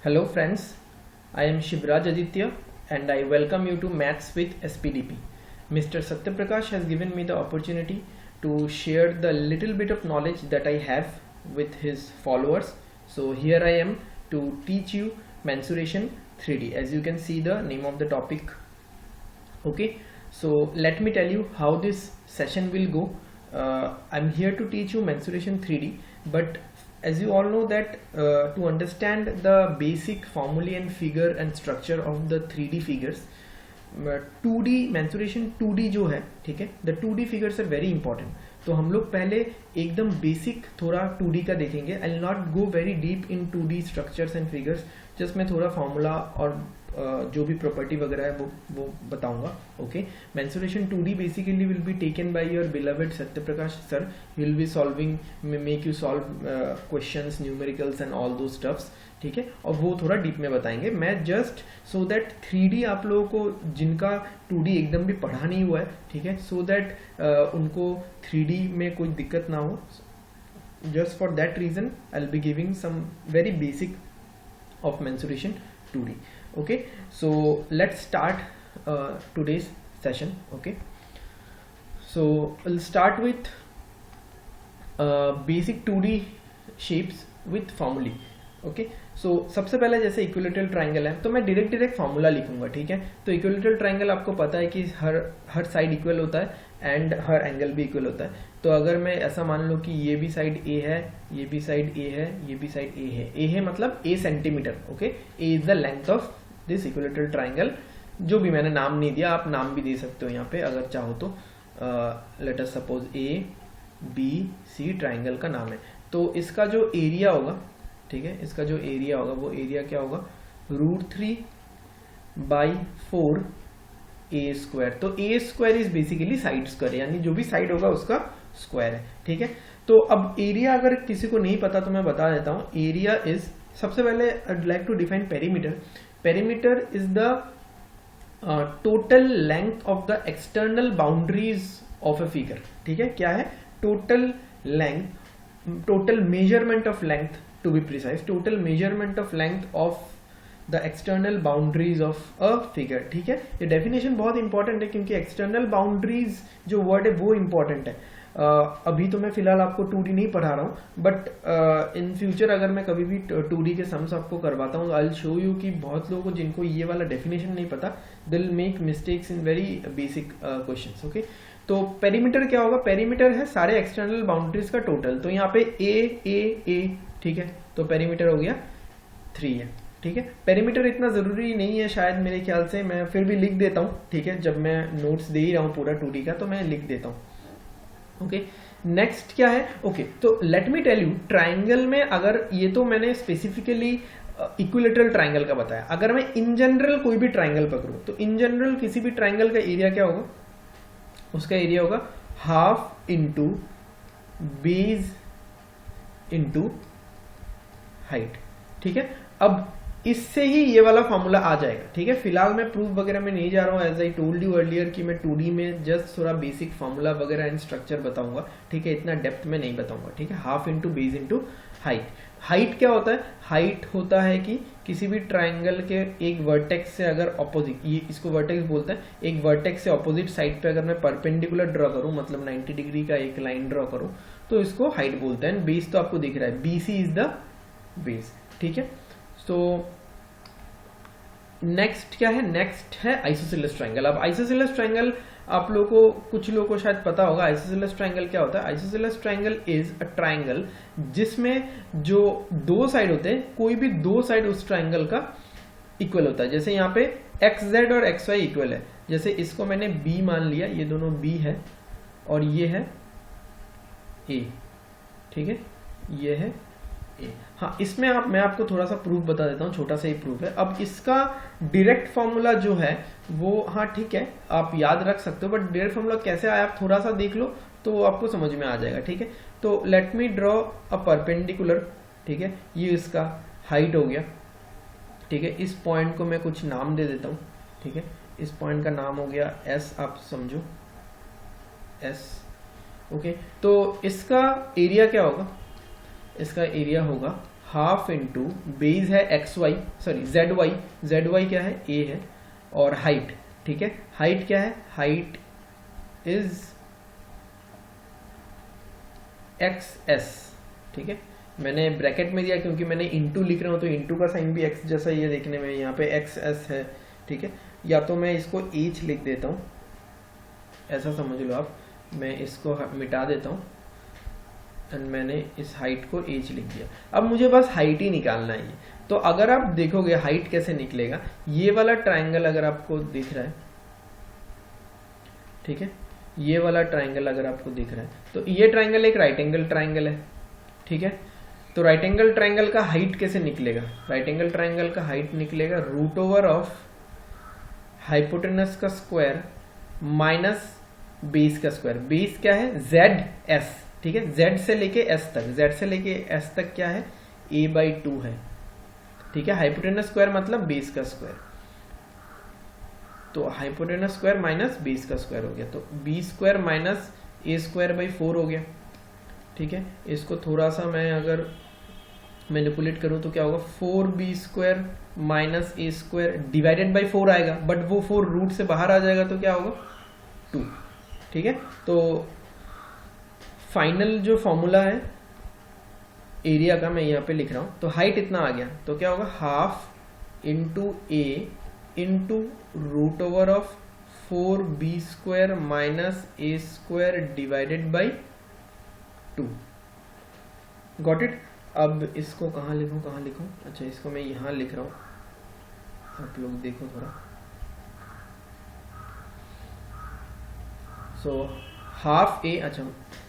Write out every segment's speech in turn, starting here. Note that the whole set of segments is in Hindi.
Hello friends, I am Shivraj Aditya and I welcome you to Maths with SPDP. Mr. Satyaprakash has given me the opportunity to share the little bit of knowledge that I have with his followers. So here I am to teach you mensuration 3D. As you can see the name of the topic. Okay, so let me tell you how this session will go. I'm here to teach you mensuration 3D, but as you all know that to understand the basic formulae and figure and structure of the 3D figures, 2D mensuration 2D जो है, ठीक है, the 2D figures are very important. तो हम लोग पहले एकदम बेसिक थोड़ा 2D का देखेंगे. I'll not go very deep in 2D structures and figures. Just मैं थोड़ा फॉर्मूला और जो भी प्रॉपर्टी वगैरह है वो बताऊंगा. Okay, mensuration 2D basically will be taken by your beloved Satyaprakash sir. He will be solving, make you solve questions, numericals and all दो स्टफ्स, ठीक है, और वो थोड़ा डीप में बताएंगे. मैं जस्ट सो दैट 3D आप लोगों को जिनका 2D एकदम भी पढ़ा नहीं हुआ है, ठीक है, सो दैट उनको 3D में कोई दिक्कत ना हो. Just for that reason I will be giving some very basic of mensuration 2D. Okay, so let's start today's session. Okay, so we'll start with basic 2D shapes with formulae. Okay, so सबसे पहले जैसे इक्विलेटरल ट्राइंगल है तो मैं डायरेक्ट फार्मूला लिखूंगा, ठीक है. तो इक्विलेटरल ट्राइंगल आपको पता है कि हर साइड इक्वल होता है एंड हर एंगल भी इक्वल होता है. तो अगर मैं ऐसा मान लो कि ये भी साइड A है, ये भी साइड A है, ये भी साइड A है. A है मतलब A centimetre. Okay, A is the length of this equilateral triangle. जो भी मैंने नाम नहीं दिया, आप नाम भी दे सकते हो यहाँ पे अगर चाहो तो. Let us suppose ABC triangle का नाम है. तो इसका जो एरिया होगा, ठीक है, इसका जो एरिया होगा वो एरिया क्या होगा, √3/4 A². तो A² is basically side square, यानी जो भी साइड होगा उसका स्क्वायर है, ठीक है. तो अब एरिया अगर किसी को नहीं पता तो मैं बता देता हूं. एरिया इज, सबसे पहले I would like to define perimeter. Perimeter is the total length of the external boundaries of a figure, ठीक है. क्या है? Total length, total measurement of length to be precise, total measurement of length of the external boundaries of a figure, ठीक है. ये डेफिनेशन बहुत इंपॉर्टेंट है क्योंकि एक्सटर्नल बाउंड्रीज जो वर्ड है वो इंपॉर्टेंट है. अभी तो मैं फिलहाल आपको 2D नहीं पढ़ा रहा हूँ, बट इन फ्यूचर अगर मैं कभी भी 2D के सम्स आपको करवाता हूँ, आई विल शो यू कि बहुत लोगों को जिनको ये वाला डेफिनेशन नहीं पता, they will make mistakes in very basic questions. Okay, तो पेरीमीटर क्या होगा? पेरीमीटर है सारे एक्सटर्नल बाउंड्रीज का टोटल. तो यहाँ पे A, ठीक है, तो पेरीमीटर हो गया 3 है, ठीक है. पेरीमीटर इतना जरूरी नहीं है शायद, मेरे ख्याल से. मैं फिर भी लिख देता हूं, ठीक है, जब मैं नोट्स दे ही रहा हूं पूरा 2D का तो मैं लिख देता हूं. ओके, नेक्स्ट क्या है? ओके, तो let me tell you, triangle में अगर ये तो मैंने स्पेसिफिकली इक्विलेटरल ट्राइंगल का बताया. अगर मैं इन जनरल कोई भी ट्राइंगल पकड़ूं तो इन जनरल किसी भी ट्राइंगल का एरिया क्या होगा? उसका एरिया होगा half into base into height, ठीक है. अब इससे ही ये वाला फॉर्मूला आ जाएगा, ठीक है. फिलहाल मैं प्रूफ वगैरह में नहीं जा रहा हूँ. As I told you earlier कि मैं 2D में जस्ट थोड़ा बेसिक फॉर्मूला वगैरह एंड स्ट्रक्चर बताऊंगा, ठीक है. इतना डेप्थ में नहीं बताऊंगा, ठीक है. Half into base into height. Height क्या होता है? हाइट होता है कि किसी भी ट्राइंगल के एक वर्टेक्स से अगर ऑपोजिट, ये इसको वर्टेक्स बोलते हैं, एक वर्टेक्स से ऑपोजिट साइड पे अगर मैं परपेंडिकुलर ड्रॉ करूं, मतलब 90 डिग्री का एक लाइन ड्रॉ करूं, तो इसको हाइट बोलते हैं. बेस तो आपको दिख रहा है, BC इज द बेस, ठीक है. तो नेक्स्ट क्या है? नेक्स्ट है आइसोसेलेस ट्राइंगल. अब आइसोसेलेस ट्राइंगल आप लोगों को, कुछ लोगों को शायद पता होगा. आइसोसेलेस ट्राइंगल क्या होता है? Isosceles triangle is a triangle जिसमें जो दो साइड होते हैं, कोई भी दो साइड उस ट्राइंगल का इक्वल होता है. जैसे यहाँ पे XZ और XY इक्वल है. जैसे इसको मैंने B मान लिया, ये दोनों B है और ये है A, ठीक है, ये है A. हाँ, इसमें मैं आपको थोड़ा सा प्रूफ बता देता हूँ, छोटा सा ही प्रूफ है. अब इसका डायरेक्ट फॉर्मूला जो है वो, हाँ ठीक है, आप याद रख सकते हो, बट डायरेक्ट फॉर्मूला कैसे आया आप थोड़ा सा देख लो तो आपको समझ में आ जाएगा, ठीक है. तो let me draw a perpendicular, ठीक है. ये इसका हाइट हो गया, ठीक है. इस पॉइंट को मैं कुछ नाम दे देता हूँ, ठीक है. इस पॉइंट का नाम हो गया S, आप समझो S. ओके, तो इसका एरिया क्या होगा? इसका एरिया होगा हाफ इंटू बेस है X Y, sorry Z Y क्या है, ए है, और हाइट, ठीक है, हाइट क्या है, हाइट इज एक्स एस, ठीक है, मैंने ब्रैकेट में दिया क्योंकि मैंने इंटू लिख रहा हूं तो इंटू का साइन भी एक्स जैसा ही है देखने में, यहाँ पे एक्स एस है, ठीक है, या तो मैं इसको एच लिख देता हूं, ऐसा समझ लो आप, मैं इसको मिटा देता हूं एंड मैंने इस हाइट को एच लिख दिया। अब मुझे बस हाइट ही निकालना है। तो अगर आप देखोगे हाइट कैसे निकलेगा, ये वाला ट्राइंगल अगर आपको दिख रहा है, ठीक है, ये वाला ट्राइंगल अगर आपको दिख रहा है तो ये ट्राइंगल एक राइट एंगल ट्राइंगल है, ठीक है, तो राइट एंगल ट्राइंगल का हाइट कैसे निकलेगा, राइट एंगल ट्राइंगल का हाइट निकलेगा रूट ओवर ऑफ हाइपोटेनस का स्क्वायर माइनस बेस का स्क्वायर। बेस क्या है, जेड एस, ठीक है, जेड से लेके एस तक, जेड से लेके एस तक क्या है, a/2 है, ठीक है, हाइपोटेनस स्क्वायर मतलब बेस का स्क्वायर, तो हाइपोटेनस स्क्वायर माइनस बेस का स्क्वायर हो गया, तो B square minus A square by 4 हो गया, ठीक है, इसको थोड़ा सा मैं अगर मैनिपुलेट करूं तो क्या होगा, 4b square minus A square divided by 4 आएगा, बट वो 4 रूट से बाहर आ जाएगा तो क्या होगा 2, ठीक है, तो फाइनल जो फॉर्मूला है एरिया का मैं यहाँ पे लिख रहा हूं, तो हाइट इतना आ गया, तो क्या होगा half into A into root over of 4b square minus A square divided by 2। Got it. अब इसको कहाँ लिखूं, अच्छा इसको मैं यहाँ लिख रहा हूँ, आप लोग देखो थोड़ा, सो हाफ ए, अच्छा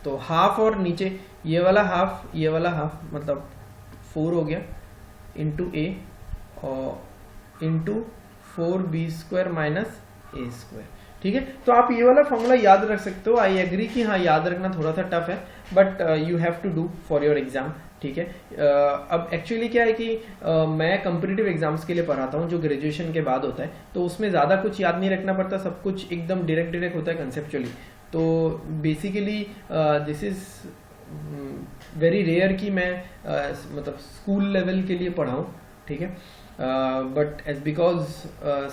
तो हाफ और नीचे ये वाला हाफ मतलब 4 हो गया इंटू ए और into 4b square minus A square, ठीक है, तो आप ये वाला फॉर्मूला याद रख सकते हो। आई एग्री कि हाँ याद रखना थोड़ा सा टफ है, but you have to do for your exam, ठीक है। अब एक्चुअली क्या है कि मैं कॉम्पिटिटिव एग्जाम्स के लिए पढ़ाता हूँ जो ग्रेजुएशन के बाद होता है, तो उसमें ज़्यादा कुछ याद नहीं रखना पड़ता, सब कुछ एकदम डायरेक्ट होता है कंसेप्चुअली। तो basically this is very rare कि मैं मतलब स्कूल लेवल के लिए पढ़ाऊँ, ठीक है, but as because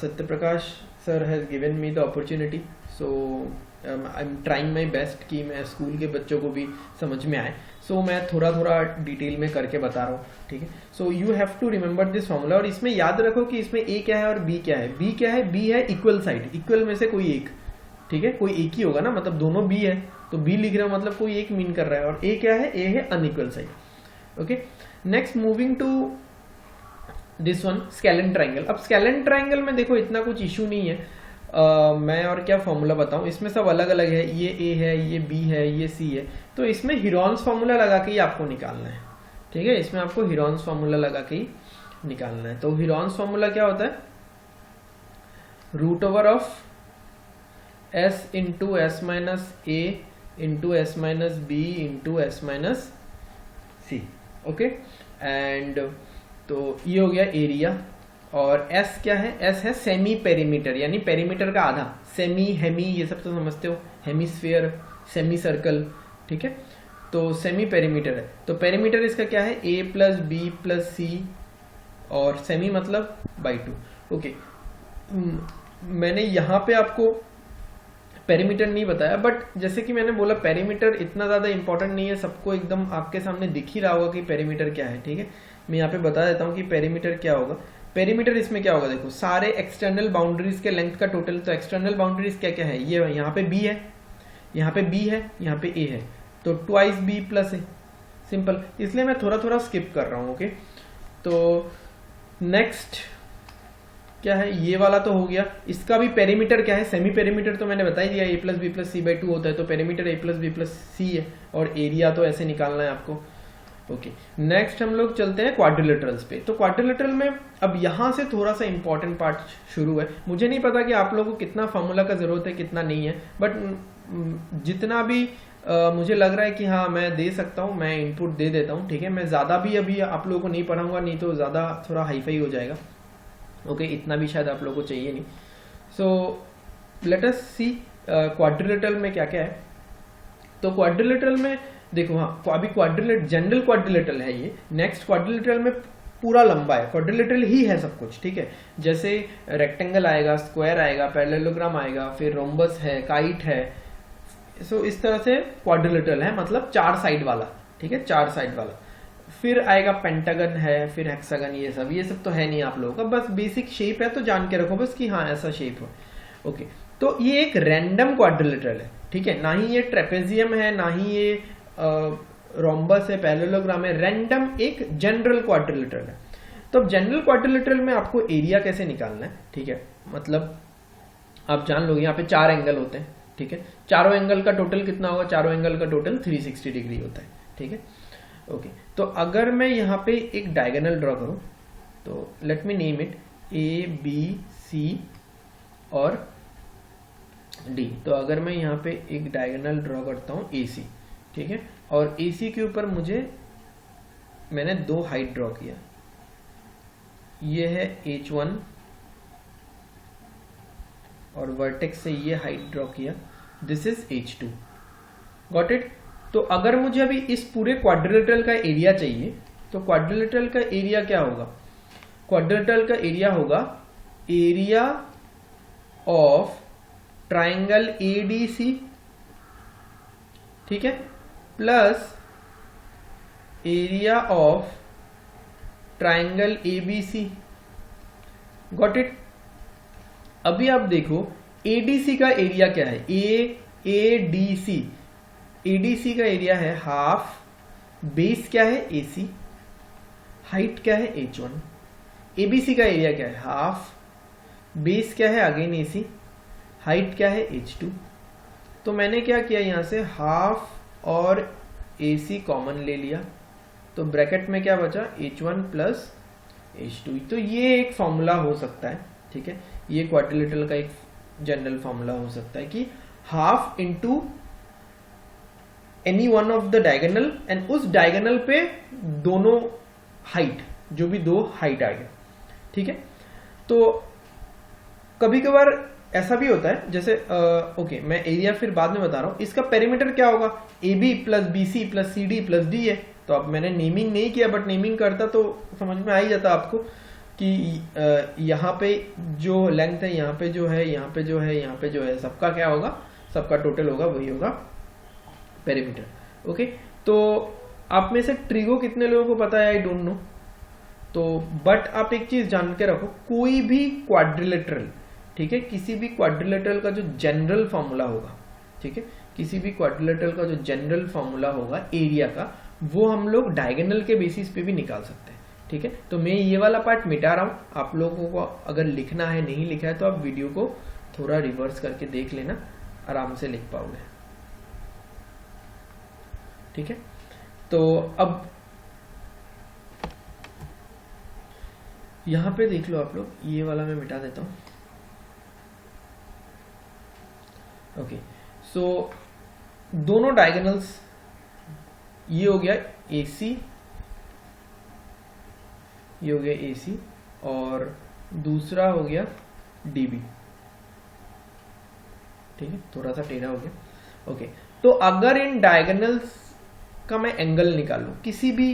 Satya Prakash sir has given me the opportunity, so I am trying my best कि मैं स्कूल के बच्चों को भी समझ में आए, सो मैं थोड़ा डिटेल में करके बता रहा हूँ, ठीक है। So you have to remember this formula, और इसमें याद रखो कि इसमें ए क्या है और बी क्या है। बी क्या है, बी है इक्वल साइड, इक्वल में से कोई एक, ठीक है, कोई एक ही होगा ना, मतलब दोनों बी है तो बी लिख रहे हो मतलब कोई एक मीन कर रहा है, और ए क्या है, ए है unequal side. Okay, next moving to this one scalene triangle. अब स्केलेन ट्राइंगल में देखो इतना कुछ इशू नहीं है, मैं और क्या फॉर्मूला बताऊं, इसमें सब अलग अलग है, ये ए है, ये बी है, ये सी है, तो इसमें हीरोन्स फॉर्मूला लगा के ही आपको निकालना है, ठीक है, इसमें आपको हीरोन्स फॉर्मूला लगा के ही निकालना है। तो हीरोन्स फॉर्मूला क्या होता है, root over of S into S minus A into S minus B into S minus C. Okay, and तो ये हो गया एरिया, और S क्या है, S है सेमी पेरीमीटर, यानी पेरीमीटर का आधा, सेमी हेमी ये सब तो समझते हो, हेमीस्फीयर, सेमी सर्कल, ठीक है, तो सेमी पेरीमीटर है, तो पेरीमीटर इसका क्या है, A प्लस बी प्लस सी, और सेमी मतलब बाई 2। ओके, मैंने यहाँ पे आपको पेरीमीटर नहीं बताया, बट जैसे कि मैंने बोला पेरीमीटर इतना ज़्यादा इंपॉर्टेंट नहीं है, सबको एकदम आपके सामने दिख ही रहा होगा कि पेरीमीटर क्या है, ठीक है। मैं यहाँ पे बता देता हूँ कि पेरीमीटर क्या होगा। पेरीमीटर इसमें क्या होगा, देखो सारे एक्सटर्नल बाउंड्रीज के लेंथ का टोटल, तो एक्सटर्नल बाउंड्रीज क्या क्या है, ये यहाँ पे बी है, यहाँ पे बी है, यहाँ पे ए है, तो ट्वाइस बी प्लस ए, सिंपल, इसलिए मैं थोड़ा स्किप कर रहा हूँ। ओके, तो नेक्स्ट क्या है, ये वाला तो हो गया, इसका भी पेरीमीटर क्या है, सेमी पेरीमीटर तो मैंने बता ही दिया, A plus B plus C by 2 होता है, तो perimeter A plus B plus C है, और एरिया तो ऐसे निकालना है आपको। ओके, नेक्स्ट हम लोग चलते हैं क्वाड्रिलेटरल्स पे। तो क्वाड्रिलेटरल में अब यहाँ से थोड़ा सा इंपॉर्टेंट पार्ट शुरू है। मुझे नहीं पता कि आप लोगों को कितना फॉर्मूला का जरूरत है कितना नहीं है, बट जितना भी मुझे लग रहा है कि हाँ मैं दे सकता हूँ, मैं इनपुट दे देता हूँ, ठीक है। मैं ज़्यादा भी अभी आप लोगों को नहीं पढ़ाऊंगा, नहीं तो ज़्यादा थोड़ा हाईफाई हो जाएगा। ओके, इतना भी शायद आप लोगों को चाहिए नहीं। सो लेट अस सी क्वाड्रिलेटरल में क्या क्या है। तो क्वाड्रिलेटरल में देखो हाँ, अभी क्वाड्रिलेटरल जनरल क्वाड्रिलेटरल है ये, नेक्स्ट क्वाड्रिलेटरल में पूरा लंबा है, क्वाड्रिलेटरल ही है सब कुछ, ठीक है। जैसे रेक्टेंगल आएगा, स्क्वायर आएगा, पैरेललोग्राम आएगा, फिर रोम्बस है, काइट है, सो इस तरह से क्वाड्रिलेटरल है, मतलब 4 साइड वाला, ठीक है, 4 साइड वाला। फिर आएगा पेंटागन है, फिर हेक्सागन, ये सब तो है नहीं आप लोगों का, बस बेसिक शेप है तो जान के रखो बस कि हाँ ऐसा शेप हो। ओके, तो ये एक रैंडम क्वाड्रिलेटरल है, ठीक है, ना ही ये ट्रेपेजियम है, ना ही ये रोम्बस है, पैरेललोग्राम है, रैंडम एक जनरल क्वाड्रिलेटरल है। तो अब जनरल क्वाड्रिलेटरल में आपको एरिया कैसे निकालना है, ठीक है, मतलब आप जान लोगे यहाँ पे 4 एंगल होते हैं, ठीक है, चारों एंगल का टोटल कितना होगा, चारों एंगल का टोटल 360 डिग्री होता है, ठीक है। ओके, तो अगर मैं यहाँ पे एक डायगोनल ड्रॉ करूं, तो let me name it ABC और D। तो अगर मैं यहाँ पे एक डायगोनल ड्रॉ करता हूँ AC, ठीक है, और AC के ऊपर मैंने 2 हाइट ड्रॉ किया, ये है H1 और वर्टेक्स से ये हाइट ड्रॉ किया, this is H2, got it. तो अगर मुझे अभी इस पूरे क्वाड्रिलेटरल का एरिया चाहिए, तो क्वाड्रिलेटरल का एरिया क्या होगा, क्वाड्रिलेटरल का एरिया होगा एरिया ऑफ ट्राइंगल ADC, ठीक है, plus area of triangle ABC, got it. अभी आप देखो ADC का एरिया क्या है, ADC का एरिया है हाफ, बेस क्या है AC, हाइट क्या है H1, ABC का एरिया क्या है हाफ, बेस क्या है अगेन AC, हाइट क्या है H2। तो मैंने क्या किया, यहां से हाफ और AC कॉमन ले लिया, तो ब्रैकेट में क्या बचा H1 प्लस H2। तो ये एक फॉर्मूला हो सकता है, ठीक है, ये क्वाड्रिलेटरल का एक जनरल फॉर्मूला हो सकता है कि half into any one of the diagonal, and उस डायगोनल पे दोनों हाइट, जो भी 2 हाइट आएगा, ठीक है। तो कभी कभार ऐसा भी होता है, जैसे ओके मैं एरिया फिर बाद में बता रहा हूं, इसका पेरीमीटर क्या होगा, AB plus BC plus CD plus D है। तो अब मैंने नेमिंग नहीं किया, बट नेमिंग करता तो समझ में आ ही जाता आपको कि यहाँ पे जो लेंथ है, यहाँ पे जो है, यहाँ पे जो है, यहाँ पे जो है, सबका क्या होगा, सबका टोटल होगा, वही होगा पेरीमीटर। ओके, तो आप में से ट्रिगो कितने लोगों को पता है, आई डोंट नो। तो बट आप एक चीज जान के रखो, कोई भी क्वाड्रिलेटरल, ठीक है, किसी भी क्वाड्रिलेटरल का जो जनरल फॉर्मूला होगा, ठीक है, किसी भी क्वाड्रिलेटरल का जो जनरल फॉर्मूला होगा एरिया का, वो हम लोग डायगोनल के बेसिस पे भी निकाल सकते हैं, ठीक है। तो मैं ये वाला पार्ट मिटा रहा हूं, आप लोगों को अगर लिखना है, नहीं लिखा है तो आप वीडियो को थोड़ा रिवर्स करके देख लेना, आराम से लिख पाओगे, ठीक है। तो अब यहां पे देख लो आप लोग, ये वाला मैं मिटा देता हूं। ओके, सो दोनों डायगोनल्स, ये हो गया AC, ये हो गया AC, और दूसरा हो गया DB, ठीक है, थोड़ा सा टेढ़ा हो गया। ओके, तो अगर इन डायगोनल्स का मैं एंगल निकाल लूं किसी भी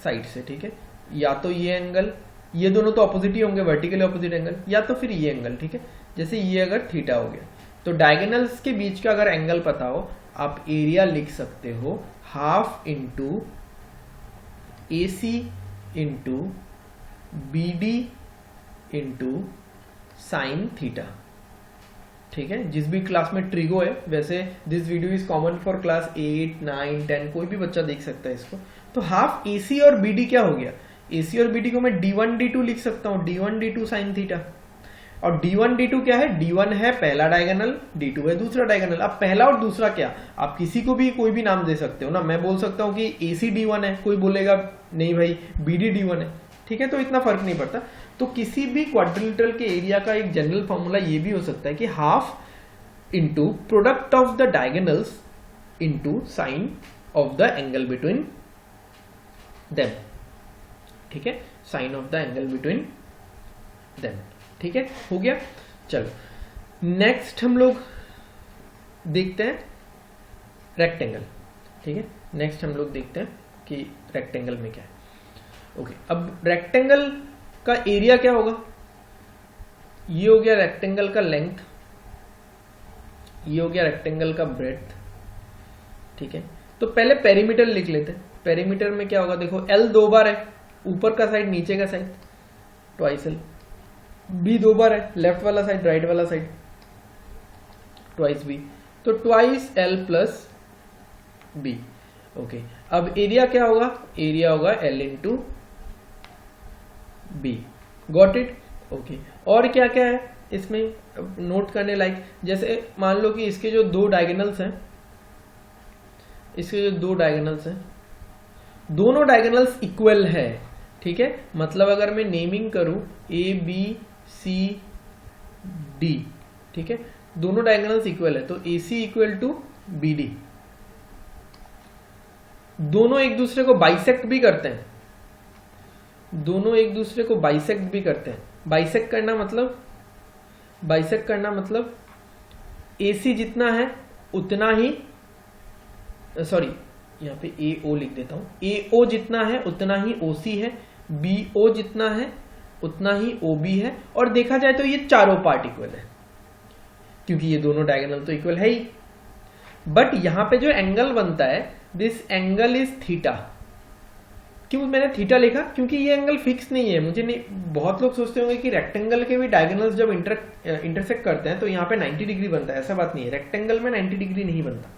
साइड से, ठीक है, या तो ये एंगल, ये दोनों तो ऑपोजिट ही होंगे, वर्टिकली ऑपोजिट एंगल, या तो फिर ये एंगल, ठीक है, जैसे ये अगर थीटा हो गया, तो डायगोनल्स के बीच का अगर एंगल पता हो, आप एरिया लिख सकते हो half into AC into BD into sine theta, ठीक है। जिस भी क्लास में ट्रिगो है, वैसे this video is common for class 8, 9, 10, कोई भी बच्चा देख सकता है इसको। तो हाफ AC और BD क्या हो गया, AC और BD को मैं D1 D2 लिख सकता हूं, D1 D2 साइन थीटा। और D1 D2 क्या है, D1 है पहला डायगोनल, D2 है दूसरा डायगोनल। अब पहला और दूसरा क्या, आप किसी को भी कोई भी नाम दे सकते हो ना, मैं बोल सकता हूं कि AC D1 है, कोई बोलेगा नहीं भाई BD D1 है, ठीक है, तो इतना फर्क नहीं पड़ता। तो किसी भी क्वाड्रिलेटरल के एरिया का एक जनरल फॉर्मूला ये भी हो सकता है कि half into product of the diagonals into sine of the angle between them, ठीक है, sine of the angle between them, ठीक है, हो गया। चलो नेक्स्ट हम लोग देखते हैं रेक्टेंगल, ठीक है, नेक्स्ट हम लोग देखते हैं कि रेक्टेंगल में क्या है। ओके, अब रेक्टेंगल का एरिया क्या होगा, ये हो गया रेक्टेंगल का लेंथ, ये हो गया रेक्टेंगल का ब्रेड्थ, ठीक है। तो पहले पेरीमीटर लिख लेते हैं। पेरीमीटर में क्या होगा, देखो L 2 बार है, ऊपर का साइड नीचे का साइड ट्वाइस L, B 2 बार है, लेफ्ट वाला साइड राइट वाला साइड ट्वाइस B, तो twice L plus B। Okay, अब एरिया क्या होगा, एरिया होगा L into B। Got it. Okay, और क्या क्या है इसमें नोट करने लायक, जैसे मान लो कि इसके जो दो डायगोनल्स हैं, इसके जो दो डायगोनल्स हैं, दोनों डायगोनल्स इक्वल है, ठीक है। मतलब अगर मैं नेमिंग करूं ABC D, ठीक है, दोनों डायगोनल्स इक्वल है, तो AC इक्वल टू BD। दोनों एक दूसरे को बाइसेक्ट भी करते हैं, दोनों एक दूसरे को बाइसेक्ट भी करते हैं। बाइसेक्ट करना मतलब, बाइसेक्ट करना मतलब AC जितना है उतना ही, सॉरी यहाँ पे AO लिख देता हूं, AO जितना है उतना ही OC है, BO जितना है उतना ही OB है, और देखा जाए तो ये चारों पार्ट इक्वल है, क्योंकि ये दोनों डायगोनल तो इक्वल है ही। बट यहां पे जो एंगल बनता है, दिस एंगल इज थीटा। क्यों मैंने थीटा लिखा, क्योंकि ये एंगल फिक्स नहीं है। मुझे नहीं, बहुत लोग सोचते होंगे कि रेक्टेंगल के भी डायगोनल्स जब इंटरसेक्ट करते हैं तो यहाँ पे 90 डिग्री बनता है, ऐसा बात नहीं है। रेक्टेंगल में 90 डिग्री नहीं बनता,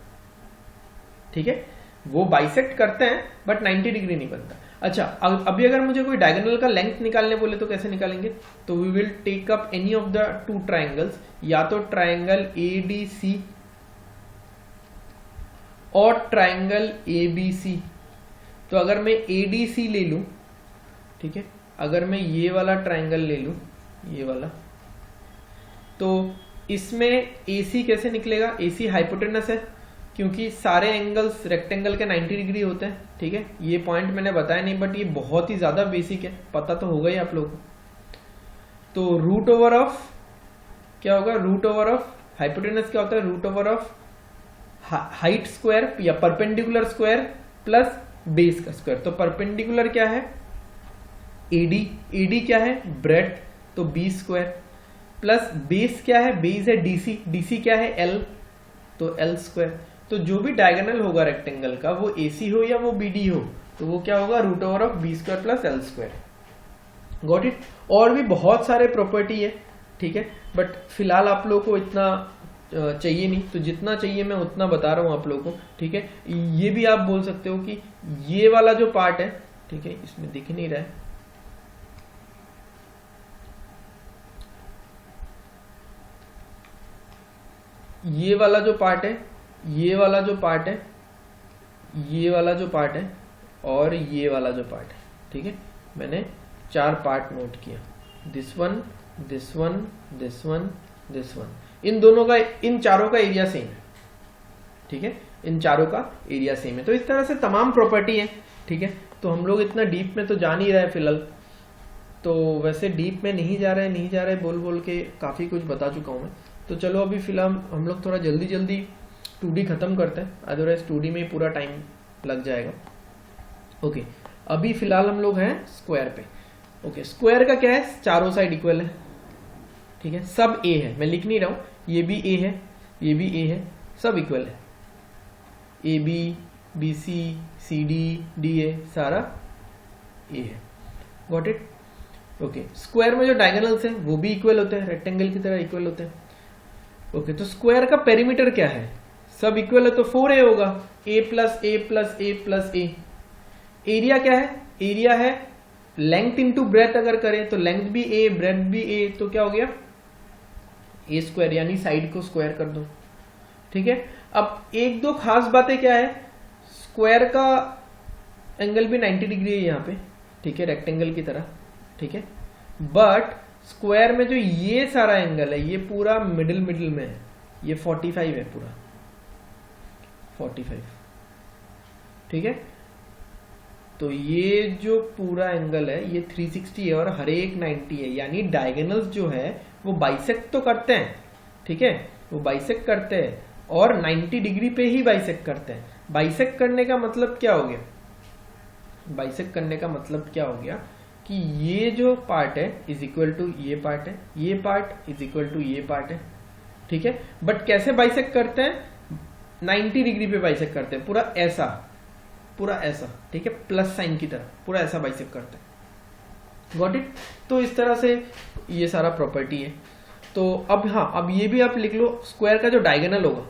ठीक है, वो बाइसेक्ट करते हैं बट 90 डिग्री नहीं बनता। अच्छा, अभी अगर मुझे कोई डायगोनल का लेंथ निकालने बोले तो कैसे निकालेंगे, तो we will take up any of the two triangles, या तो ट्राइंगल ADC और ट्राइंगल ABC। तो अगर मैं ADC ले लूं, ठीक है, अगर मैं ये वाला ट्राइंगल ले लूं, ये वाला, तो इसमें AC कैसे निकलेगा, AC हाइपोटेनस है, क्योंकि सारे एंगल्स रेक्टेंगल के 90 डिग्री होते हैं, ठीक है। ये पॉइंट मैंने बताया नहीं, बट ये बहुत ही ज्यादा बेसिक है, पता तो होगा ही आप लोगों को। तो रूट ओवर ऑफ क्या होगा, रूट ओवर ऑफ हाइपोटेनस क्या होता है, root over of height square या परपेंडिकुलर स्क्वायर प्लस बेस का स्क्वायर। तो परपेंडिकुलर क्या है AD क्या है ब्रेड्थ, तो B स्क्वायर, प्लस बेस क्या है, बेस है DC क्या है L, तो L स्क्वायर। तो जो भी डायगोनल होगा रेक्टेंगल का, वो AC हो या वो BD हो, तो वो क्या होगा, root over of B square plus L square. Got it. और भी बहुत सारे प्रॉपर्टी है, ठीक है, बट फिलहाल आप लोगों को इतना चाहिए नहीं, तो जितना चाहिए मैं उतना बता रहा हूं आप लोगों को, ठीक है। ये भी आप बोल सकते हो कि ये वाला जो पार्ट है, ठीक है, इसमें दिख नहीं रहा है, ये वाला जो पार्ट है, ये वाला जो पार्ट है, ये वाला जो पार्ट है, और ये वाला जो पार्ट है, ठीक है। मैंने 4 पार्ट नोट किया, this one, this one, this one, this one. इन दोनों का, इन चारों का एरिया सेम है, ठीक है, इन चारों का एरिया सेम है। तो इस तरह से तमाम प्रॉपर्टी है, ठीक है। तो हम लोग इतना डीप में तो जा नहीं रहे फिलहाल, तो वैसे डीप में नहीं जा रहे बोल बोल के काफी कुछ बता चुका हूं मैं। तो चलो अभी फिलहाल हम लोग थोड़ा जल्दी 2D खत्म करते हैं, अदरवाइज 2D में ही पूरा टाइम लग जाएगा। ओके, अभी फिलहाल हम लोग हैं स्क्वायर पे। ओके, स्क्वायर का क्या है, चारों साइड इक्वल है, ठीक है, सब A है, मैं लिख नहीं रहा हूं, ये भी A है, ये भी A है, सब इक्वल है, AB BC CD DA सारा A है। Got it. ओके, स्क्वायर में जो डायगोनल्स हैं वो भी इक्वल होते हैं, रेक्टेंगल की तरह इक्वल होते हैं। ओके, तो स्क्वायर का पेरीमीटर क्या है, सब इक्वल है तो 4A होगा, A plus A plus A plus A। Area क्या है, एरिया है लेंथ इंटू ब्रेथ, अगर करें तो लेंथ भी A ब्रेथ भी A, तो क्या हो गया A स्क्वायर, यानी साइड को स्क्वायर कर दो, ठीक है। अब एक दो खास बातें क्या है, स्क्वायर का एंगल भी 90 डिग्री है यहाँ पे, ठीक है, रेक्टेंगल की तरह, ठीक है। बट स्क्वायर में जो ये सारा एंगल है, ये पूरा मिडिल में है, ये 45 है, पूरा 45, ठीक है। तो ये जो पूरा एंगल है ये 360 है और हर एक 90 है, यानी डायगोनल्स जो है वो बाइसेक्ट तो करते हैं, ठीक है, वो बाइसेक्ट करते हैं और 90 डिग्री पे ही बाइसेक्ट करते हैं। बाइसेक्ट करने का मतलब क्या हो गया, बाइसेक्ट करने का मतलब क्या हो गया कि ये जो पार्ट है इज इक्वल टू ये पार्ट है, ये पार्ट इज इक्वल टू ये पार्ट है, ठीक है। बट कैसे बाइसेक्ट करते हैं, 90 डिग्री पे बाइसेक्ट करते हैं, पूरा ऐसा, ठीक है, प्लस साइन की तरह पूरा ऐसा बाइसेक्ट करते हैं। Got it. तो इस तरह से ये सारा प्रॉपर्टी है। तो अब हाँ, अब ये भी आप लिख लो, स्क्वायर का जो डायगोनल होगा,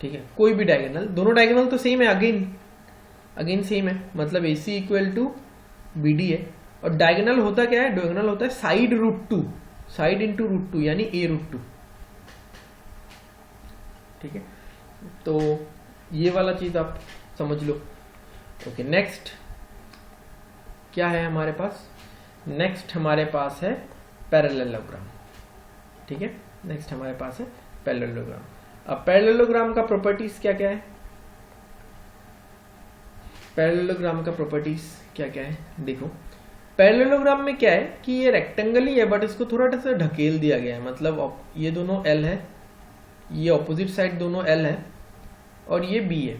ठीक है, कोई भी डायगोनल, दोनों डायगोनल तो सेम है, अगेन सेम है, मतलब AC इक्वल टू BD है। और डायगोनल होता क्या है, डायगोनल होता है side root 2, side into root 2 यानी A रूट 2, ठीक है। तो ये वाला चीज आप समझ लो। ओके, नेक्स्ट क्या है हमारे पास, नेक्स्ट हमारे पास है पैरेललोग्राम, ठीक है, नेक्स्ट हमारे पास है पैरेललोग्राम। अब पैरेललोग्राम का प्रॉपर्टीज क्या क्या है, पैरेललोग्राम का प्रॉपर्टीज क्या क्या है, देखो पैरेललोग्राम में क्या है कि ये रेक्टेंगल ही है बट इसको थोड़ा सा ढकेल दिया गया है, मतलब ये दोनों L है, ये ऑपोजिट साइड दोनों L है और ये B है,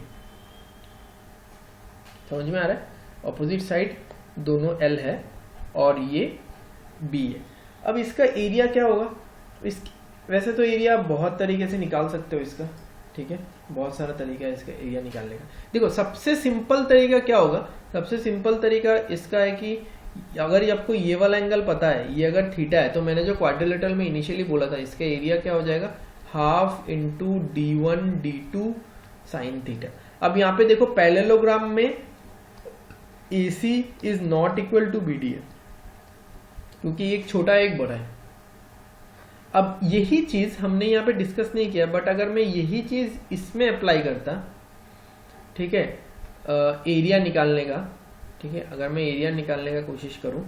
समझ में आ रहा है, ऑपोजिट साइड दोनों L है और ये B है। अब इसका एरिया क्या होगा, वैसे तो एरिया आप बहुत तरीके से निकाल सकते हो इसका, ठीक है, बहुत सारा तरीका है इसका एरिया निकालने का। देखो सबसे सिंपल तरीका क्या होगा, सबसे सिंपल तरीका इसका है कि अगर आपको ये वाला एंगल पता है, ये अगर थीटा है, तो मैंने जो क्वाड्रिलेटरल में इनिशियली बोला था, इसका एरिया क्या हो जाएगा, half into D1 D2 sine theta. अब यहाँ पे देखो पैरेललोग्राम में AC is not equal to BD है, क्योंकि एक छोटा एक बड़ा है। अब यही चीज हमने यहाँ पे डिस्कस नहीं किया, बट अगर मैं यही चीज इसमें अप्लाई करता, ठीक है, एरिया निकालने का, ठीक है, अगर मैं एरिया निकालने का कोशिश करूं,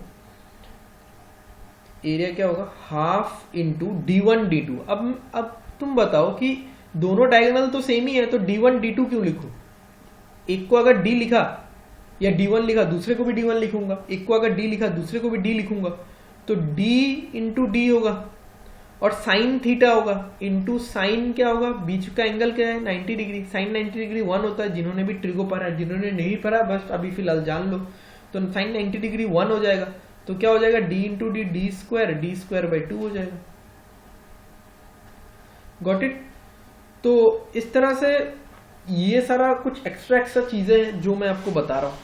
एरिया क्या होगा, हाफ इंटू D1 D2। अब तुम बताओ कि दोनों डायगोनल तो सेम ही है, तो D1 D2 क्यों लिखूं, एक को अगर D लिखा या D1 लिखा, दूसरे को भी D1 लिखूंगा, एक को अगर D लिखा, दूसरे को भी D लिखूंगा, तो D इंटू D होगा और साइन थीटा होगा इंटू साइन क्या होगा, बीच का एंगल क्या है 90 डिग्री, साइन 90 डिग्री 1 होता है, जिन्होंने भी ट्रिगो पढ़ा है, जिन्होंने नहीं पढ़ा बस अभी फिलहाल जान लो, तो साइन 90 डिग्री 1 हो जाएगा, तो क्या हो जाएगा D into D, D square by 2 हो जाएगा। Got it. तो इस तरह से ये सारा कुछ एक्स्ट्रा चीजें हैं जो मैं आपको बता रहा हूं,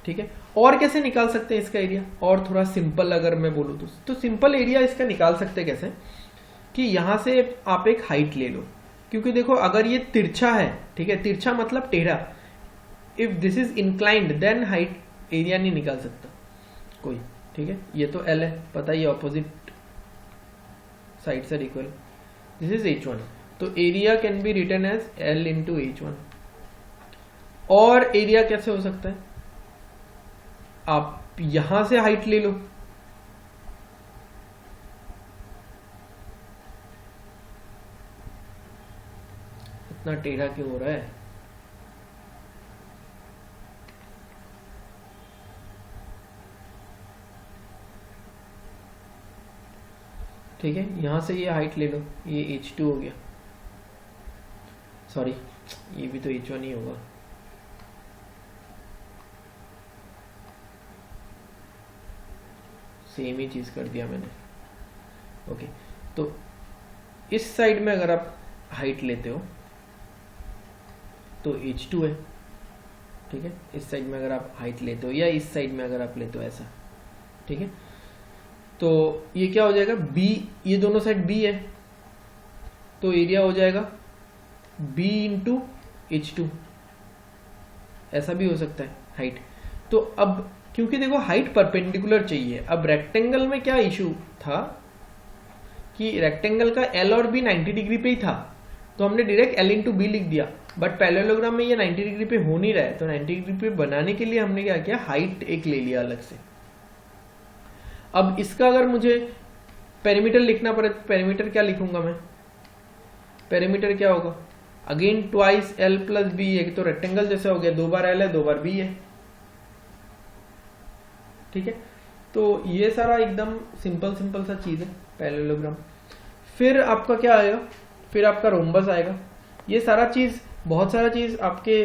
ठीक है। और कैसे निकाल सकते हैं इसका एरिया, और थोड़ा सिंपल अगर मैं बोलूं तो सिंपल एरिया इसका निकाल सकते हैं कैसे, कि यहां से आप एक हाइट ले लो, क्योंकि देखो अगर ये तिरछा है, ठीक है, तिरछा मतलब टेढ़ा, if this is inclined then height area नहीं निकाल सकता कोई, ठीक है। ये तो L है, पता ही ऑपोजिट साइड से इक्वल, दिस इज H1, तो area can be written as L into H1। और एरिया कैसे हो सकता है, आप यहां से हाइट ले लो, इतना टेढ़ा क्यों हो रहा है, ठीक है, यहां से ये हाइट ले लो, ये H2 हो गया, सॉरी ये भी तो H1 ही होगा, सेम ही चीज कर दिया मैंने। ओके, तो इस साइड में अगर आप हाइट लेते हो तो H2 है, ठीक है, इस साइड में अगर आप हाइट लेते हो या इस साइड में अगर आप लेते हो ऐसा, ठीक है, तो ये क्या हो जाएगा B, ये दोनों साइड B है, तो एरिया हो जाएगा B इंटू H2, ऐसा भी हो सकता है हाइट। तो अब क्योंकि देखो हाइट परपेंडिकुलर चाहिए, अब रेक्टेंगल में क्या इशू था कि रेक्टेंगल का L और B 90 डिग्री पे ही था, तो हमने डायरेक्ट L इंटू B लिख दिया, बट पैरेललोग्राम में ये 90 डिग्री पे हो नहीं रहा है, तो 90 डिग्री पे बनाने के लिए हमने क्या किया, हाइट एक ले लिया अलग से। अब इसका अगर मुझे पेरीमीटर लिखना पड़े तो पेरीमीटर क्या लिखूंगा मैं, पेरीमीटर क्या होगा, again twice L plus B, एक तो रेक्टेंगल जैसा हो गया, 2 बार L है 2 बार B है, ठीक है। तो ये सारा एकदम सिंपल सा चीज है पैरेललोग्राम। फिर आपका क्या आएगा, फिर आपका रोम्बस आएगा, ये सारा चीज बहुत सारा चीज़ आपके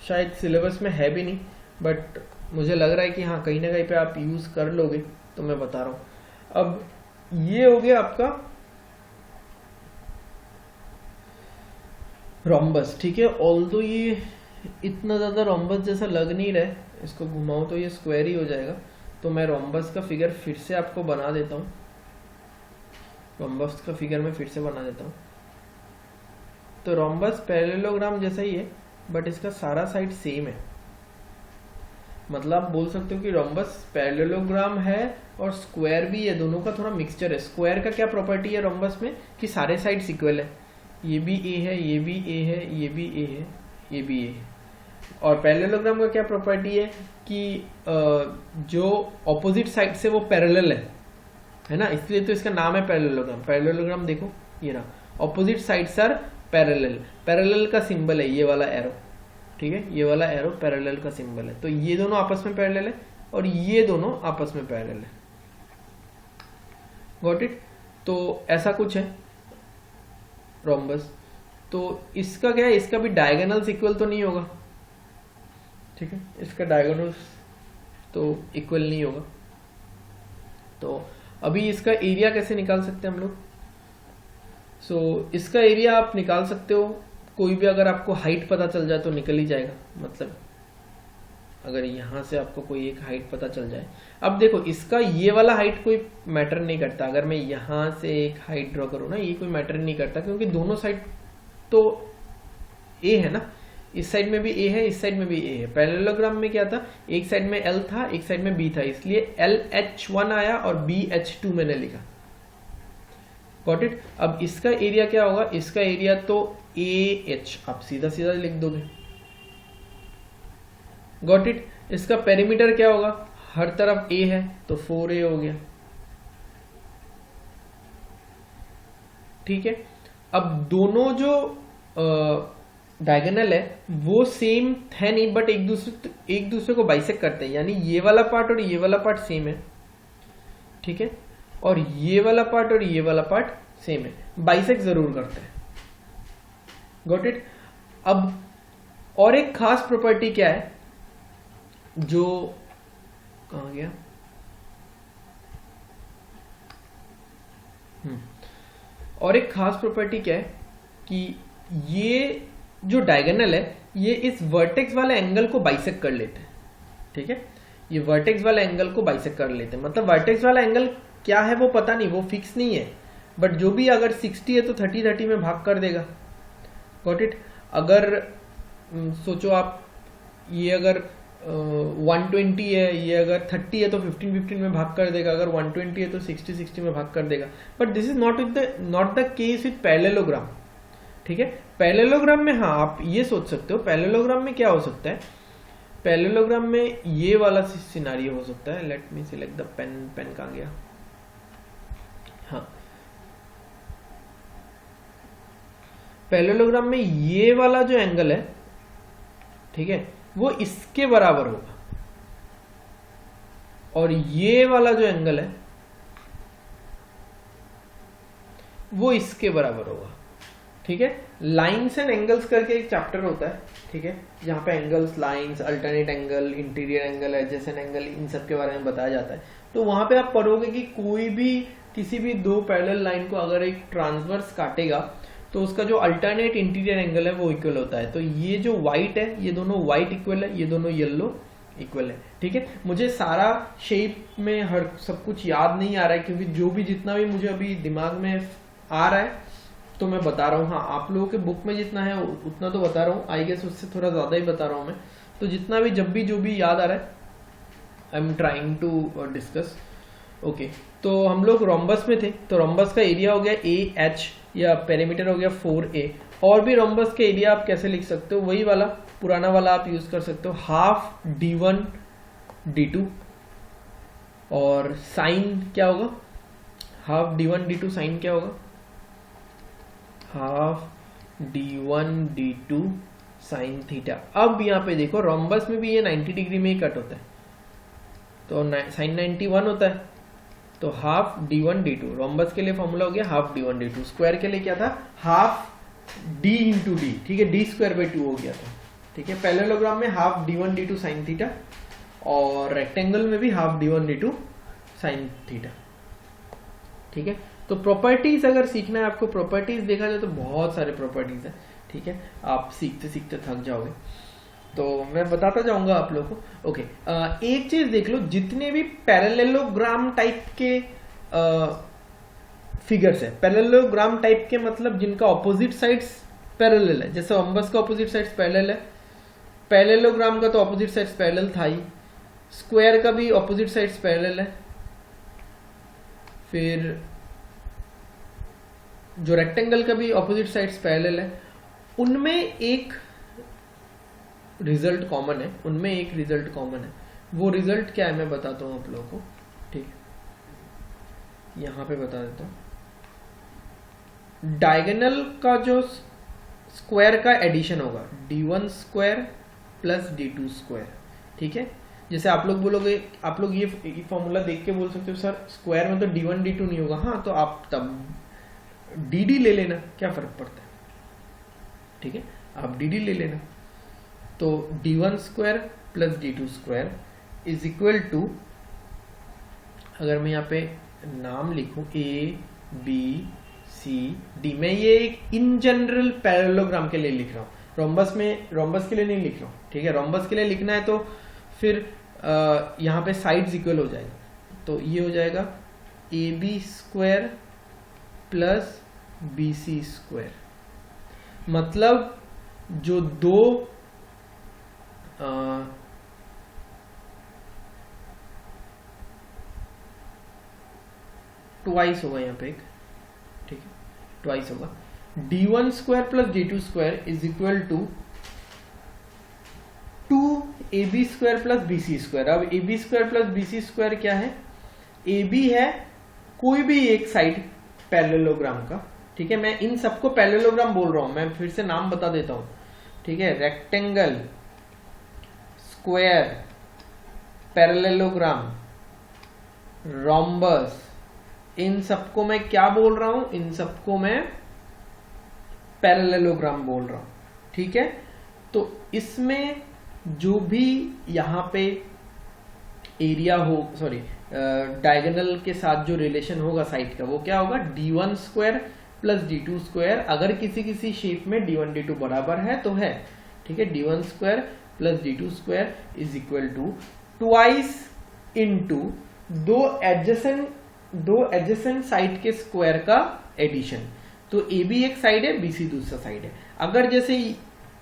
शायद सिलेबस में है भी नहीं, बट मुझे लग रहा है कि हाँ कहीं ना कहीं पे आप यूज़ कर लोगे, तो मैं बता रहा हूँ। अब ये हो गया आपका रोम्बस, ठीक है। ऑल्दो ये इतना ज़्यादा रोम्बस जैसा लग नहीं रहा है, इसको घुमाऊँ तो ये स्क्वायर ही हो जाएगा। तो मैं रोम्बस का फिगर फिर से आपको बना देता हूँ, रोम्बस का फिगर मैं फिर से बना देता हूँ। तो रोम्बस पैरेललोग्राम जैसा ही है, बट इसका सारा साइड सेम है। मतलब आप बोल सकते हो कि रोम्बस पैरेललोग्राम है और स्क्वायर भी है, दोनों का थोड़ा मिक्सचर है। स्क्वायर का क्या प्रॉपर्टी है रोम्बस में कि सारे साइड्स इक्वल है, ये भी ए है, ये भी ए है, ये भी ए है, ये भी ए है। और पैरेललोग्राम का क्या प्रॉपर्टी है कि जो ऑपोजिट साइड से वो पैरेलल है ना, इसलिए तो इसका नाम है पैरेललोग्राम। पैरेललोग्राम देखो ये रहा, opposite sides are parallel, parallel का सिंबल है ये वाला एरो, ठीक है, ये वाला एरो पैरेलल का सिंबल है। तो ये दोनों आपस में पैरेलल है और ये दोनों आपस में पैरेलल है। Got it? तो ऐसा कुछ है रोम्बस। तो इसका क्या है, इसका भी डायगोनल्स इक्वल तो नहीं होगा, ठीक है, इसका डायगोनल्स तो इक्वल नहीं होगा। तो अभी इसका एरिया कैसे निकाल सकते हैं हम लोग? सो इसका एरिया आप निकाल सकते हो, कोई भी अगर आपको हाइट पता चल जाए तो निकल ही जाएगा। मतलब अगर यहाँ से आपको कोई एक हाइट पता चल जाए, अब देखो इसका ये वाला हाइट कोई मैटर नहीं करता। अगर मैं यहाँ से एक हाइट ड्रॉ करूँ ना, ये कोई मैटर नहीं करता, क्योंकि दोनों साइड तो ए है ना, इस साइड में भी ए है, इस साइड में भी ए है। पैरेललोग्राम में क्या था, एक साइड में एल था, एक साइड में बी था, इसलिए LH1 आया और BH2 मैंने लिखा। Got it? अब इसका एरिया क्या होगा, इसका एरिया तो AH आप सीधा सीधा लिख दोगे। Got it? इसका पेरीमीटर क्या होगा, हर तरफ A है तो 4A हो गया, ठीक है। अब दोनों जो डायगोनल है वो सेम है नहीं, बट एक दूसरे को बाइसेक्ट करते हैं, यानी ये वाला पार्ट और ये वाला पार्ट सेम है, ठीक है, और ये वाला पार्ट और ये वाला पार्ट सेम है, बाइसेक्ट जरूर करते हैं। Got it? अब और एक खास प्रॉपर्टी क्या है, जो कहाँ गया, और एक खास प्रॉपर्टी क्या है कि ये जो डायगोनल है ये इस वर्टेक्स वाले एंगल को बाइसेक्ट कर लेते हैं, ठीक है, ये वर्टेक्स वाले एंगल को बाइसेक्ट कर लेते हैं। मतलब वर्टेक्स वाला एंगल क्या है वो पता नहीं, वो फिक्स नहीं है, बट जो भी अगर 60 है तो 30-30 में भाग कर देगा। Got it? अगर सोचो आप, ये अगर 120 है, ये अगर 30 है तो 15-15 में भाग कर देगा, अगर 120 है तो 60-60 में भाग कर देगा। But this is not the case with parallelogram, ठीक है। पैरेललोग्राम में हाँ आप ये सोच सकते हो, पैरेललोग्राम में क्या हो सकता है, पैरेललोग्राम में ये वाला सिनारियो हो सकता है। Let me select the pen कहाँ गया, हाँ, पैरेललोग्राम में ये वाला जो एंगल है, ठीक है, वो इसके बराबर होगा, और ये वाला जो एंगल है वो इसके बराबर होगा, ठीक है। लाइन्स एंड एंगल्स करके एक चैप्टर होता है, ठीक है, जहां पे angles, lines, alternate angle, interior angle, adjacent angle, इन सब के बारे में बताया जाता है। तो वहां पे आप पढ़ोगे कि कोई भी किसी भी दो पैरेलल लाइन को अगर एक ट्रांसवर्स काटेगा तो उसका जो अल्टरनेट इंटीरियर एंगल है वो इक्वल होता है। तो ये जो व्हाइट है, ये दोनों व्हाइट इक्वल है, ये दोनों येलो इक्वल है, ठीक है। मुझे सारा शेप में हर सब कुछ याद नहीं आ रहा है, क्योंकि जो भी जितना भी मुझे अभी दिमाग में आ रहा है तो मैं बता रहा हूँ। हाँ, आप लोगों के बुक में जितना है उतना तो बता रहा हूँ, आई गेस उससे थोड़ा ज्यादा ही बता रहा हूँ मैं। तो जितना भी जब भी जो भी याद आ रहा है I am trying to discuss. Okay, तो हम लोग रोम्बस में थे, तो रोम्बस का एरिया हो गया AH या पेरीमीटर हो गया 4A। और भी रोम्बस के एरिया आप कैसे लिख सकते हो, वही वाला पुराना वाला आप यूज कर सकते हो, हाफ D1 D2, और साइन क्या होगा, हाफ D1 D2 साइन क्या होगा, half D1 D2 sine theta. अब यहाँ पे देखो रोम्बस में भी ये 90 डिग्री में ही कट होता है, तो साइन 91 होता है, तो हाफ D1 D2। रोम्बस के लिए फॉर्मूला हो गया हाफ D1 D2। स्क्वायर के लिए क्या था, हाफ d इंटू डी, ठीक है, d स्क्वायर बाई 2 हो गया था, ठीक है। पैरेललोग्राम में half d1 d2 sine theta और रेक्टेंगल में भी half d1 d2 sine theta, ठीक है। तो प्रॉपर्टीज अगर सीखना है आपको, प्रॉपर्टीज देखा जाए तो बहुत सारे प्रॉपर्टीज है, ठीक है, आप सीखते सीखते थक जाओगे, तो मैं बताता जाऊंगा आप लोगों को। ओके, एक चीज देख लो, जितने भी पैरेललोग्राम टाइप के फिगर्स है, पैरेललोग्राम टाइप के मतलब जिनका ऑपोजिट साइड्स पैरेलल है, जैसे रोम्बस का ऑपोजिट साइड्स पैरेलल है, पैरेललोग्राम का तो ऑपोजिट साइड्स पैरेलल था ही, स्क्वायर का भी ऑपोजिट साइड्स पैरेलल है, फिर जो रेक्टेंगल का भी ऑपोजिट साइड्स पैरेलल है, उनमें एक रिजल्ट कॉमन है, उनमें एक रिजल्ट कॉमन है। वो रिजल्ट क्या है मैं बताता हूं आप लोगों को, ठीक, यहां पे बता देता हूं। डायगोनल का जो स्क्वायर का एडिशन होगा d1 square plus d2 square, ठीक है। जैसे आप लोग बोलोगे, आप लोग ये फॉर्मूला देख के बोल सकते हो सर स्क्वायर में तो d1 d2 नहीं होगा, हाँ तो आप तब dd ले लेना, क्या फर्क पड़ता है, ठीक है, आप dd ले लेना। तो d1 square plus d2 square is equal to, अगर मैं यहाँ पे नाम लिखूं a b c d, मैं ये एक इन जनरल पैरेललोग्राम के लिए लिख रहा हूँ, रोम्बस में, रोम्बस के लिए नहीं लिख रहा हूँ, ठीक है। रोम्बस के लिए लिखना है तो फिर यहाँ पे साइड्स इक्वल हो जाएगा, तो ये हो जाएगा A B square plus B C square, मतलब जो दो ट्वाइस होगा यहाँ पे एक, ठीक है, ट्वाइस होगा d1 square plus d2 square is equal to 2ab square plus bc square. अब ab square plus bc square क्या है, ab है कोई भी एक साइड पैरेललोग्राम का, ठीक है, मैं इन सबको पैरेललोग्राम बोल रहा हूं, मैं फिर से नाम बता देता हूं, ठीक है, रेक्टेंगल, स्क्वायर, पैरेललोग्राम, रोम्बस, इन सबको मैं क्या बोल रहा हूं, इन सबको मैं पैरेललोग्राम बोल रहा हूं, ठीक है। तो इसमें जो भी यहां पे एरिया हो, सॉरी डायगोनल के साथ जो रिलेशन होगा साइड का, वो क्या होगा, d1 square plus d2 square, अगर किसी किसी शेप में d1 d2 बराबर है तो है, ठीक है, d1 square plus d2 square is equal to twice into दो एडजेसेंट साइड के स्क्वायर का एडिशन। तो ए बी एक साइड है, बी सी दूसरा साइड है। अगर जैसे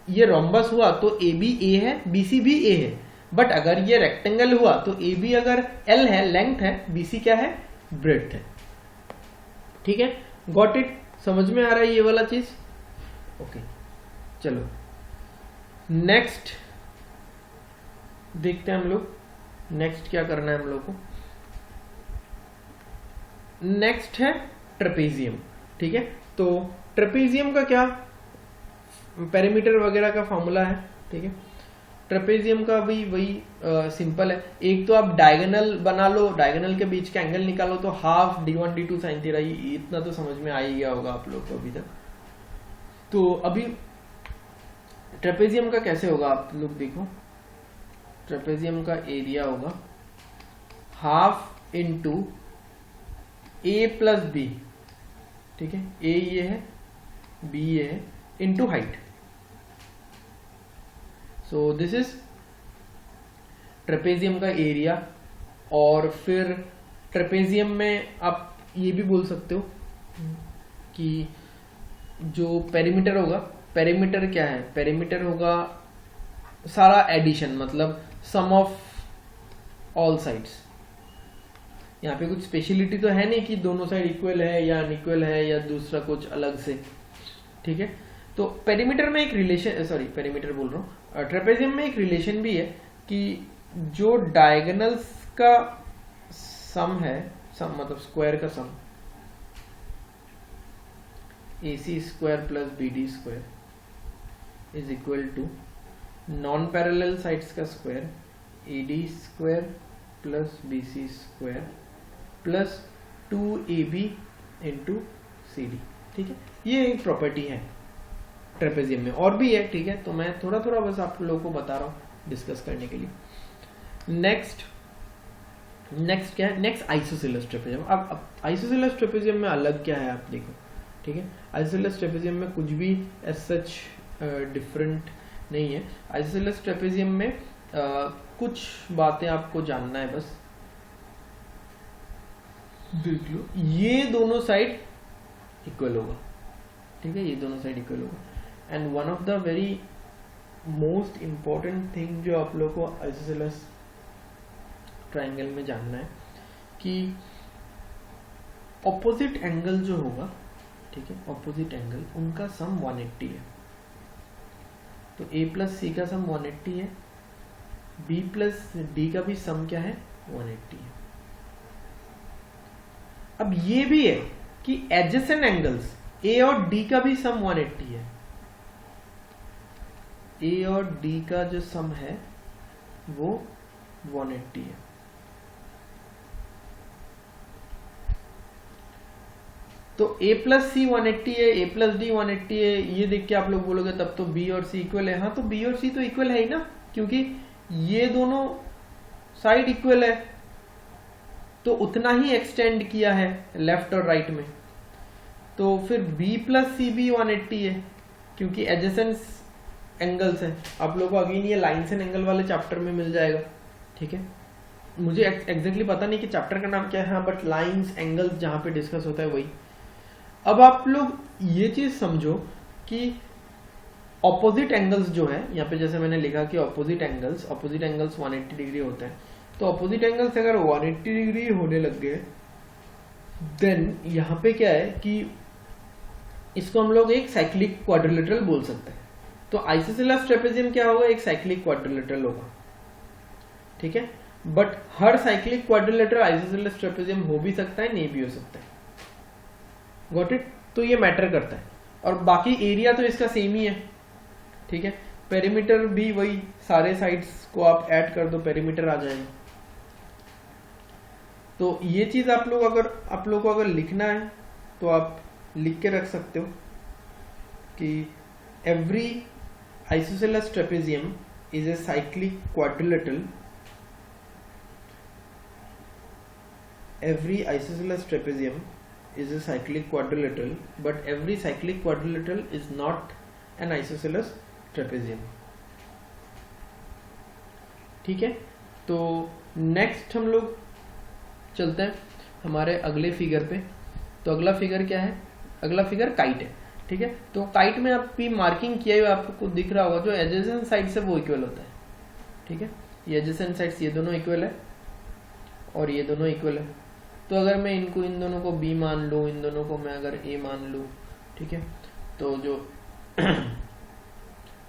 ये रोम्बस हुआ तो ए बी ए है, बी सी भी ए है, बट अगर ये रेक्टेंगल हुआ तो ए बी अगर एल है, लेंथ है, बी सी क्या है, ब्रेड्थ है, ठीक है। गॉट इट, समझ में आ रहा है ये वाला चीज, ओके। चलो नेक्स्ट देखते हैं हम लोग, नेक्स्ट क्या करना है हम लोग को। नेक्स्ट है ट्रेपेजियम, ठीक है। तो ट्रेपेजियम का क्या, पेरीमीटर वगैरह का फॉर्मूला है, ठीक है। ट्रेपेजियम का भी वही सिंपल है, एक तो आप डायगोनल बना लो, डायगोनल के बीच का एंगल निकालो, तो half d1 d2 sine theta, इतना तो समझ में आ ही गया होगा आप लोग को अभी तक। तो अभी ट्रेपेजियम का कैसे होगा आप लोग देखो, ट्रेपेजियम का एरिया होगा हाफ इंटू ए प्लस बी, ठीक है, ए ये है, बी ये है, into height. So this is trapezium का एरिया। और फिर ट्रेपेजियम में आप ये भी बोल सकते हो कि जो पेरीमीटर होगा, पेरीमीटर क्या है, पेरीमीटर होगा सारा एडिशन, मतलब सम ऑफ ऑल साइड्स। यहाँ पे कुछ स्पेशलिटी तो है नहीं कि दोनों साइड इक्वल है या अनइक्वल है या दूसरा कुछ अलग से, ठीक है। तो पेरीमीटर में एक रिलेशन, सॉरी पेरीमीटर बोल रहा हूँ, ट्रेपेजियम में एक रिलेशन भी है कि जो डायगोनल्स का सम है, सम मतलब स्क्वायर का sum, AC square plus BD square is equal to non parallel sides का square AD square plus BC square plus 2AB into CD, ठीक है। ये एक प्रॉपर्टी है, ट्रेपेजियम में और भी है, ठीक है, तो मैं थोड़ा थोड़ा बस आप लोगों को बता रहा हूँ डिस्कस करने के लिए। नेक्स्ट क्या है, नेक्स्ट आइसोसेलेस ट्रेपेजियम। अब आइसोसेलेस ट्रेपेजियम में अलग क्या है आप देखो, ठीक है, आइसोसेलेस ट्रेपेजियम में कुछ भी एज सच डिफरेंट नहीं है। आइसोसेलेस ट्रेपेजियम में कुछ बातें आपको जानना है, बस देख लो, ये दोनों साइड इक्वल होगा, ठीक है, ये दोनों साइड इक्वल होगा। And one of the very most important thing जो आप लोग को आइसोसेलेस ट्राइंगल में जानना है कि ऑपोजिट एंगल जो होगा, ठीक है, ऑपोजिट एंगल उनका सम 180 है। तो a प्लस सी का सम 180 है, b प्लस डी का भी सम क्या है, 180 है। अब ये भी है कि एडजेसेंट एंगल्स a और d का भी सम 180 है। a और d का जो सम है वो 180 है। तो a प्लस सी 180 है, a प्लस डी 180 है, ये देख के आप लोग बोलोगे तब तो b और c इक्वल है। हाँ, तो b और c तो इक्वल है ही ना, क्योंकि ये दोनों साइड इक्वल है, तो उतना ही एक्सटेंड किया है लेफ्ट और राइट में। तो फिर b प्लस सी भी 180 है, क्योंकि एडजेसेंट एंगल्स है। आप लोगों को अगेन ये लाइन्स एंड एंगल वाले चैप्टर में मिल जाएगा, ठीक है। मुझे एग्जैक्टली पता नहीं कि चैप्टर का नाम क्या है, हाँ, बट लाइन्स एंगल्स जहाँ पे डिस्कस होता है वही। अब आप लोग ये चीज समझो कि ऑपोजिट एंगल्स जो है यहाँ पे, जैसे मैंने लिखा कि ऑपोजिट एंगल्स 180 डिग्री होते हैं। तो ऑपोजिट एंगल्स अगर 180 डिग्री होने लग गए, देन यहाँ पे क्या है कि इसको हम लोग एक साइक्लिक क्वाड्रिलेटरल बोल सकते हैं। तो आइसोसेलेस ट्रेपेजियम क्या होगा, एक साइक्लिक क्वाड्रिलेटरल होगा, ठीक है। But her cyclic quadrilateral isosceles trapezium हो भी सकता है, नहीं भी हो सकता है। Got it? तो ये मैटर करता है। और बाकी एरिया तो इसका सेम ही है, ठीक है। पेरीमीटर भी वही, सारे साइड्स को आप ऐड कर दो, पेरीमीटर आ जाएगा। तो ये चीज आप लोग को अगर लिखना है तो आप लिख के रख सकते हो कि every isosceles trapezium is a cyclic quadrilateral. Every isosceles trapezium is a cyclic quadrilateral, but every cyclic quadrilateral is not an isosceles trapezium, ठीक है। तो नेक्स्ट हम लोग चलते हैं हमारे अगले फिगर पे। तो अगला फिगर क्या है, अगला फिगर काइट है, ठीक है। तो काइट में आपकी मार्किंग किया हुआ आपको दिख रहा होगा, जो एडजेसेंट साइड से वो इक्वल होता है, ठीक है। ये एडजेसेंट साइड्स ये दोनों इक्वल है और ये दोनों इक्वल है। तो अगर मैं इन दोनों को b मान लूँ, इन दोनों को मैं अगर a मान लूँ, ठीक है, तो जो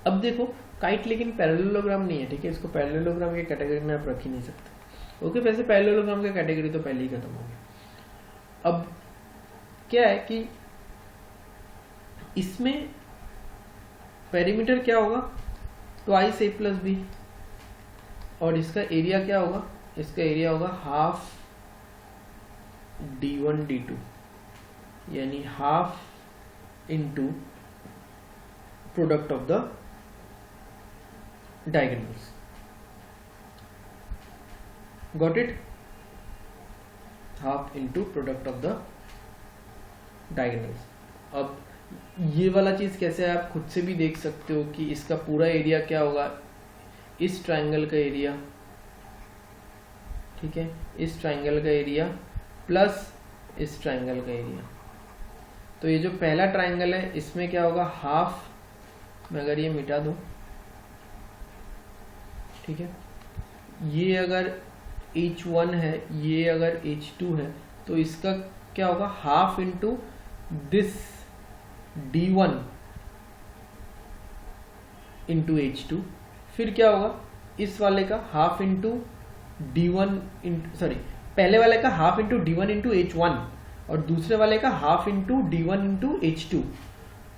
अब देखो काइट लेकिन पैरेललोग्राम नहीं है, ठीक है। इसको पैरेललोग्राम के कैटेगरी में आप रख ही नहीं सकते, ओके। वैसे पैरेललोग्राम का कैटेगरी तो पहले ही खत्म हो गया। अब क्या है कि इसमें पेरीमीटर क्या होगा, ट्वाइस a प्लस b, और इसका एरिया क्या होगा, इसका एरिया होगा हाफ d1 d2, यानी half into product of the diagonals. Got it? Half into product of the diagonals. अब ये वाला चीज कैसे है, आप खुद से भी देख सकते हो कि इसका पूरा एरिया क्या होगा, इस ट्राइंगल का एरिया, ठीक है, इस ट्राइंगल का एरिया प्लस इस ट्राइंगल का एरिया। तो ये जो पहला ट्राइंगल है इसमें क्या होगा, हाफ, मैं अगर ये मिटा दूं, ठीक है, ये अगर h1 है, ये अगर h2 है, तो इसका क्या होगा, half into this d1 into h2। फिर क्या होगा, इस वाले का हाफ इंटू d1 सॉरी, पहले वाले का half into d1 into h1 और दूसरे वाले का half into d1 into h2।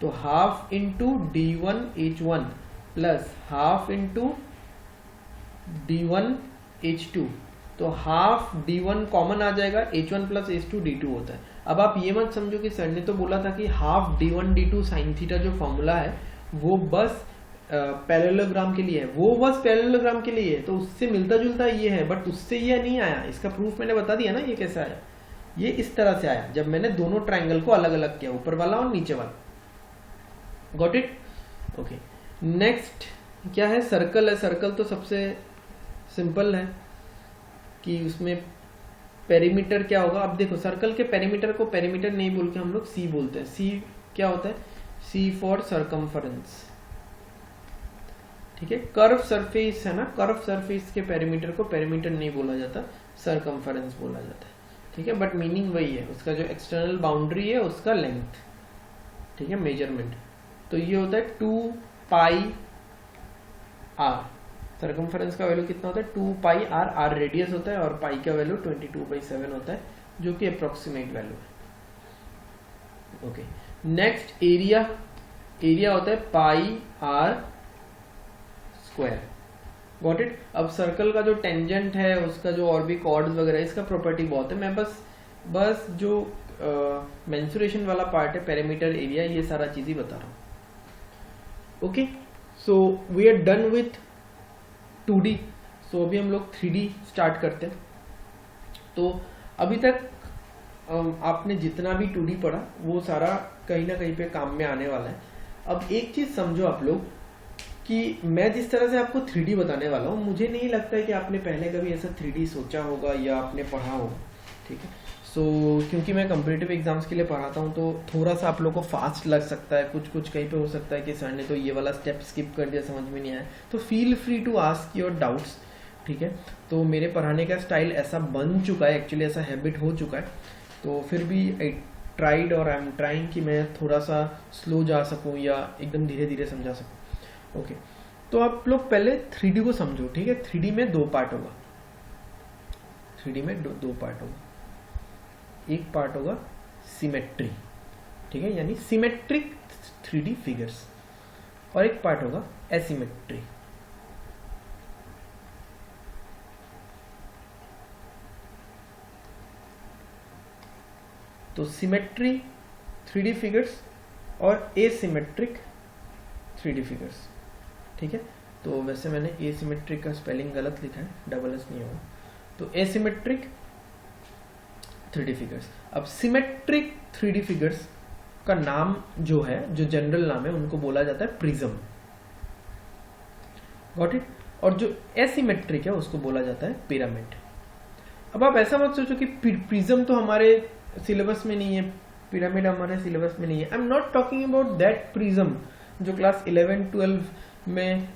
तो half into d1 h1 plus half into d1 h2, तो हाफ d1 कॉमन आ जाएगा, h1 प्लस h2 d2 होता है। अब आप ये मत समझो कि सर ने तो बोला था कि half d1 d2 sine theta जो फॉर्मूला है वो बस पैरेललोग्राम के लिए है, वो बस पैरेललोग्राम के लिए है, तो उससे मिलता जुलता ये है, बट उससे ये नहीं आया। इसका प्रूफ मैंने बता दिया ना ये कैसे आया। ये इस तरह से आया जब मैंने दोनों ट्राइंगल को अलग अलग किया, ऊपर वाला और नीचे वाला। Got it? ओके। नेक्स्ट क्या है? सर्कल है। सर्कल तो सबसे सिंपल है कि उसमें पेरीमीटर क्या होगा। अब देखो, सर्कल के पेरीमीटर को पेरीमीटर नहीं बोल के हम लोग सी बोलते हैं। सी क्या होता है? सी फॉर सरकमफरेंस, ठीक है। कर्व सरफेस है ना, कर्व सरफेस के पेरीमीटर को पेरीमीटर नहीं बोला जाता, सरकमफरेंस बोला जाता है, ठीक है। बट मीनिंग वही है, उसका जो एक्सटर्नल बाउंड्री है उसका लेंथ, ठीक है, मेजरमेंट। तो ये होता है 2 पाई आर। सर्कमफरेंस का वैल्यू कितना होता है? 2 पाई आर। आर रेडियस होता है और पाई का वैल्यू 22/7 होता है, जो कि अप्रोक्सीमेट वैल्यू है। ओके। Next area. एरिया होता है पाई आर स्क्वायर। Got it? अब सर्कल का जो टेंजेंट है, उसका जो और भी कॉर्ड्स वगैरह, इसका प्रॉपर्टी बहुत है। मैं बस जो मेंसुरेशन वाला पार्ट है, पेरीमीटर, एरिया, ये सारा चीज ही बता रहा हूं। Okay, so we are done with 2D। सो अभी हम लोग 3D स्टार्ट करते हैं। तो अभी तक आपने जितना भी 2D पढ़ा वो सारा कहीं ना कहीं पे काम में आने वाला है। अब एक चीज समझो आप लोग कि मैं जिस तरह से आपको 3D बताने वाला हूँ, मुझे नहीं लगता है कि आपने पहले कभी ऐसा 3D सोचा होगा या आपने पढ़ा होगा, ठीक है। सो क्योंकि मैं कॉम्पिटिटिव एग्जाम्स के लिए पढ़ाता हूँ, तो थोड़ा सा आप लोग को फास्ट लग सकता है, कुछ कहीं पे हो सकता है कि सर ने तो ये वाला स्टेप स्किप कर दिया, समझ में नहीं आया। तो feel free to ask your doubts, ठीक है। तो मेरे पढ़ाने का स्टाइल ऐसा बन चुका है, एक्चुअली ऐसा हैबिट हो चुका है। तो फिर भी आई ट्राइड और आई एम ट्राइंग कि मैं थोड़ा सा स्लो जा सकूँ या एकदम धीरे धीरे समझा सकूँ। ओके, तो आप लोग पहले 3D को समझो, ठीक है। 3D में 2 पार्ट होगा। 3D में दो पार्ट होगा। एक पार्ट होगा सिमेट्री, ठीक है, यानी सिमेट्रिक 3D फिगर्स, और एक पार्ट होगा एसिमेट्री। तो सिमेट्री 3D फिगर्स और एसिमेट्रिक 3D फिगर्स, ठीक है। तो वैसे मैंने एसिमेट्रिक का स्पेलिंग गलत लिखा है, डबल एस नहीं होगा। तो एसिमेट्रिक 3D फिगर्स। अब सिमेट्रिक 3D फिगर्स का नाम जो है, जो जनरल नाम है, उनको बोला जाता है प्रिज्म। Got it? और जो एसिमेट्रिक है उसको बोला जाता है पिरामिड। अब आप ऐसा मत सोचो कि प्रिज्म तो हमारे सिलेबस में नहीं है, पिरामिड हमारे सिलेबस में नहीं है। I am not talking about that prism जो क्लास 11-12 में